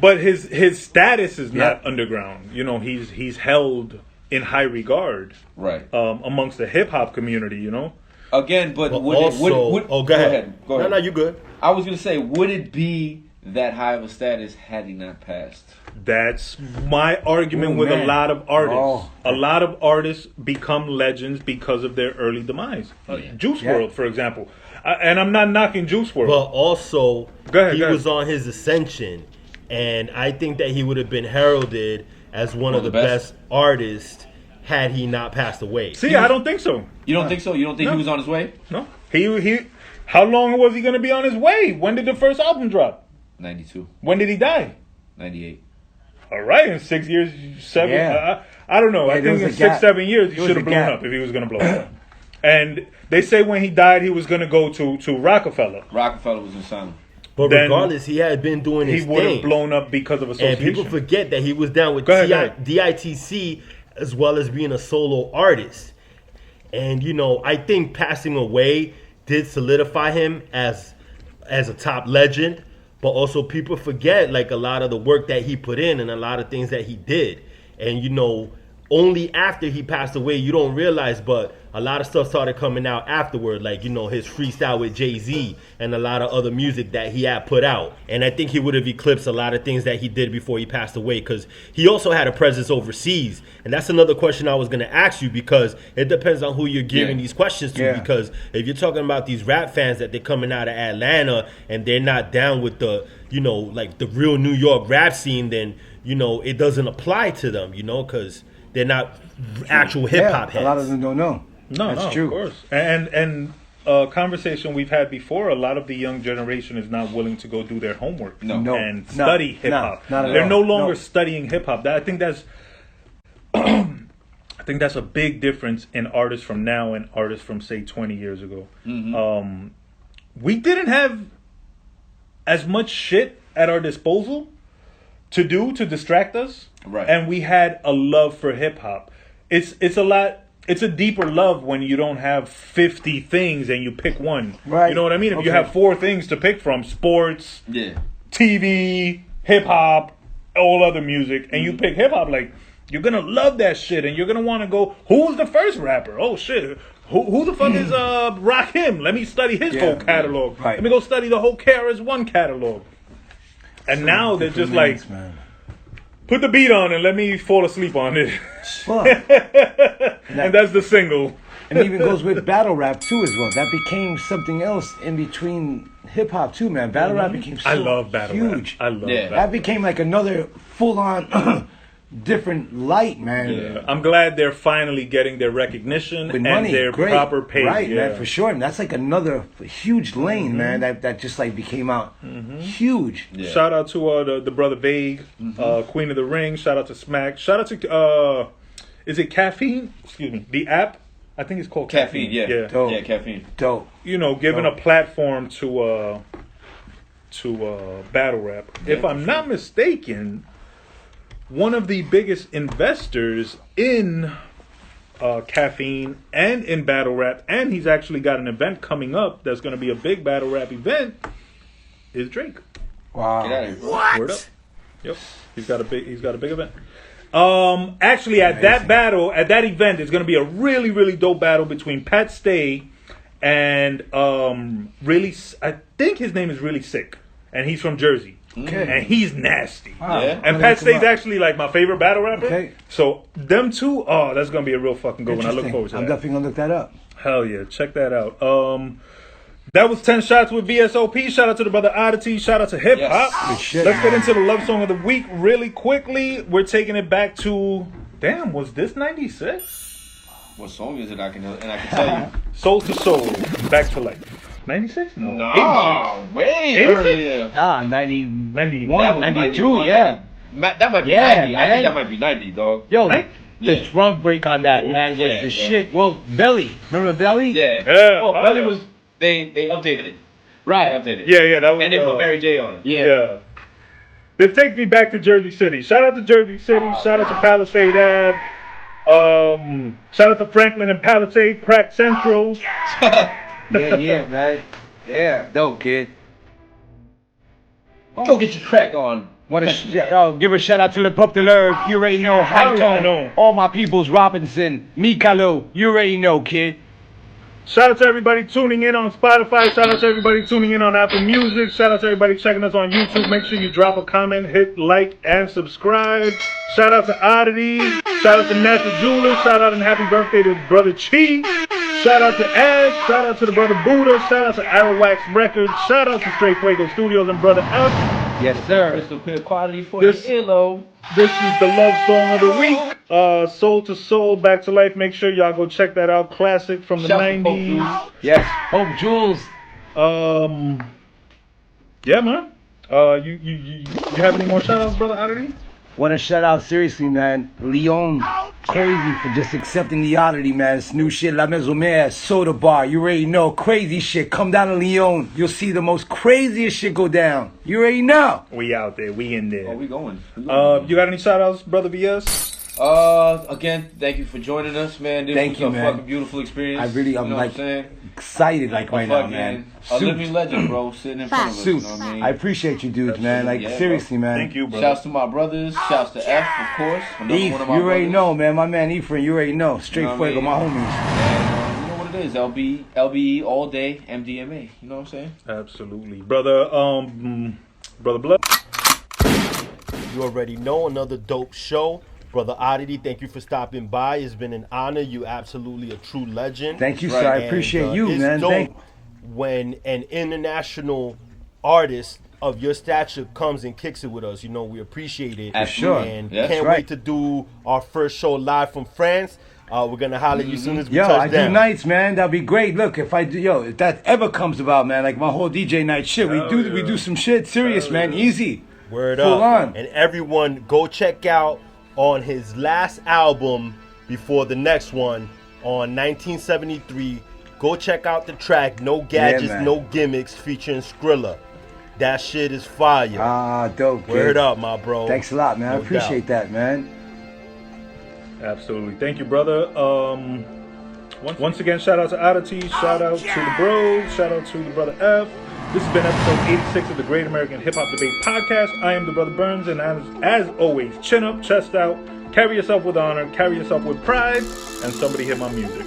But his status is not Yeah. underground. You know, he's held in high regard Right. amongst the hip hop community. You know. Again, but But would also, it, go ahead. Go ahead. No, you good. I was gonna say, would it be that high of a status had he not passed? That's my argument Ooh, with a man. lot of artists. Oh. A lot of artists become legends because of their early demise. Yeah. Juice Yeah. WRLD, for example. And I'm not knocking Juice WRLD. But also, Go ahead, he go ahead. was on his ascension, And I think that he would have been heralded as one of the best artists had he not passed away. See, I don't think so. You don't think so? You don't think he was on his way? No. He. How long was he going to be on his way? When did the first album drop? 92. When did he die? 98. All right, in 6 years, 7. Yeah. I don't know. Yeah, I there think was in a 6, gap. 7 years, he There was should a have blown gap. up if he was going to blow up. And they say when he died, he was going to go to Rockefeller. Rockefeller was in Simon. But Then regardless, he had been doing his He would have thing. blown up because of And association. people forget that he was down with Go ahead. DITC as well as being a solo artist. And, you know, I think passing away did solidify him as a top legend. But also people forget, like, a lot of the work that he put in and a lot of things that he did. And, you know, only after he passed away, you don't realize, but a lot of stuff started coming out afterward, like, you know, his freestyle with Jay-Z and a lot of other music that he had put out. And I think he would have eclipsed a lot of things that he did before he passed away, because he also had a presence overseas. And that's another question I was going to ask you, because it depends on who you're giving these questions to. Yeah. Because if you're talking about these rap fans that they're coming out of Atlanta and they're not down with the, you know, like the real New York rap scene, then, you know, it doesn't apply to them, you know, because they're not actual hip-hop heads. A lot of them don't know. No, That's no, true. of course. And a conversation we've had before, a lot of the young generation is not willing to go do their homework No. and No. study hip hop. Not at They're all. no longer No. studying hip hop. I think that's I think that's a big difference in artists from now and artists from, say, 20 years ago. We didn't have as much shit at our disposal to do to distract us, Right. and we had a love for hip hop. It's a deeper love when you don't have 50 things and you pick one. Right. You know what I mean? If you Okay. have 4 things to pick from, sports, Yeah. TV, hip hop, all other music, and you pick hip hop, like, you're gonna love that shit, and you're gonna want to go, who's the first rapper? Oh shit, who the fuck is Rakim? Let me study his whole catalog. Right. Let me go study the whole KRS-One catalog. And now they're just like, Different lanes, man. put the beat on and let me fall asleep on it. Fuck. And that's the single. And it even goes with battle rap too as well. That became something else in between hip hop too, man. Battle rap became so I love battle huge. rap. I love Yeah. battle That became like another full on different light, man. rap. I'm glad they're finally getting their recognition With and money, their great. proper pay. Right, yeah. man, for sure. And that's like another huge lane, man. That just like became out huge. Yeah. Shout out to the brother Vague, Queen of the Ring. Shout out to Smack. Shout out to is it Caffeine? Excuse me. The app. I think it's called Caffeine, yeah. Yeah. Dope. Yeah, caffeine. Dope. You know, giving a platform to battle rap. If I'm not mistaken, one of the biggest investors in Caffeine and in battle rap, and he's actually got an event coming up that's going to be a big battle rap event, is Drake. Wow. Get out of here. Word up. Yep. He's got a big event. Actually at that battle, at that event, it's gonna be a really, really dope battle between Pat Stay and I think his name is Really Sick. And he's from Jersey. Okay. And he's nasty. Wow. Yeah. And Pat Stay's actually like my favorite battle rapper. Okay. So them two, that's gonna be a real fucking good one. I look Interesting. forward to I'm that. definitely gonna look that up. Hell yeah, check that out. That was 10 shots with VSOP. Shout out to the brother Oddateee. Shout out to hip hop. Yes. Good shit, Let's get man. into the love song of the week really quickly. We're taking it back to, damn, was this 96? What song is it? I can tell you. Soul to Soul, Back to Life. 96? No. No, way earlier. 91, That was 92, yeah. That might be Yeah, 90. I think man. that might be 90, dog. Yo, Right? the drum break on that, man, was Yeah, the yeah. shit. Well, Belly. Remember Belly? Yeah. Yeah. Oh, Belly was. They updated it. Right. They updated it. Yeah, that was. And they put Mary J on it. Yeah. This takes me back to Jersey City. Shout out to Jersey City. Shout out to Palisade Ave. Shout out to Franklin and Palisade, Crack Central. Yeah, man. Yeah, dope, kid. Go get your crack on. Give a shout out to the popular. You already know. High I know. Tone. All my peoples. Robinson, Mikalo. You already know, kid. Shout out to everybody tuning in on Spotify. Shout out to everybody tuning in on Apple Music. Shout out to everybody checking us on YouTube. Make sure you drop a comment, hit like, and subscribe. Shout out to Oddateee. Shout out to Natural Jewelers. Shout out and happy birthday to Brother Chi. Shout out to Ed. Shout out to the Brother Buddha. Shout out to Arrow Wax Records. Shout out to Straight Fuego Studios and Brother F. Yes, sir. Crystal clear quality for This- the earlobe. This is the love song of the week. Soul to Soul, Back to Life. Make sure y'all go check that out. Classic from the Shout to Pope 90s. Jules. Yes, Hope Jules. Yeah, man. You have any more shout outs, brother Oddateee? Want to shout out seriously, man. Leon, crazy for just accepting the Oddateee, man. It's new shit. La Maison Mère, Soda Bar. You already know. Crazy shit. Come down to Leon. You'll see the most craziest shit go down. You already know. We out there. We in there. Oh, we going. You got any shout outs, brother VS? Again, thank you for joining us, man. This Thank was you, a man. fucking beautiful experience. I'm you know what like I'm saying? excited like right now, Fucking man. A Suit. living legend, bro, sitting in front of us. Suit. You know what I mean? I appreciate you dudes, man. Like, Yeah, seriously, man. Thank you, brother. Shouts to my brothers. Shouts to F, of course. Another Eve, one of you my already brothers. know, man. My man Ephraim, you already know. Straight You know what I fuego, my homies. And, you know what it is. LBE all day, MDMA. You know what I'm saying? Absolutely. Brother, Brother Blood. You already know, another dope show. Brother Oddateee, thank you for stopping by. It's been an honor. You absolutely a true legend. Thank you, sir. I And, appreciate you, it's man. dope Thank when an international artist of your stature comes and kicks it with us. You know, we appreciate it. Absolutely. sure. And That's can't right. wait to do our first show live from France. We're going to holler at you as soon as we Yo, touch I do down. nights, man. That'd be great. Look, if that ever comes about, man, like my whole DJ night shit, we do some shit serious, man. Easy. Word Full up. on. And everyone, go check out on his last album before the next one on 1973. Go check out the track No Gadgets, man. No Gimmicks featuring Skrilla. That shit is fire. Ah, dope. Kid. Word up, my bro. Thanks a lot, man. I No appreciate that, man. Absolutely. Thank you, brother. Once again, shout out to Oddateee, shout out to the bros, shout out to the brother F. This has been episode 86 of the Great American Hip Hop Debate Podcast. I am the brother Burnz, and as always, chin up, chest out, carry yourself with honor, carry yourself with pride, and somebody hit my music.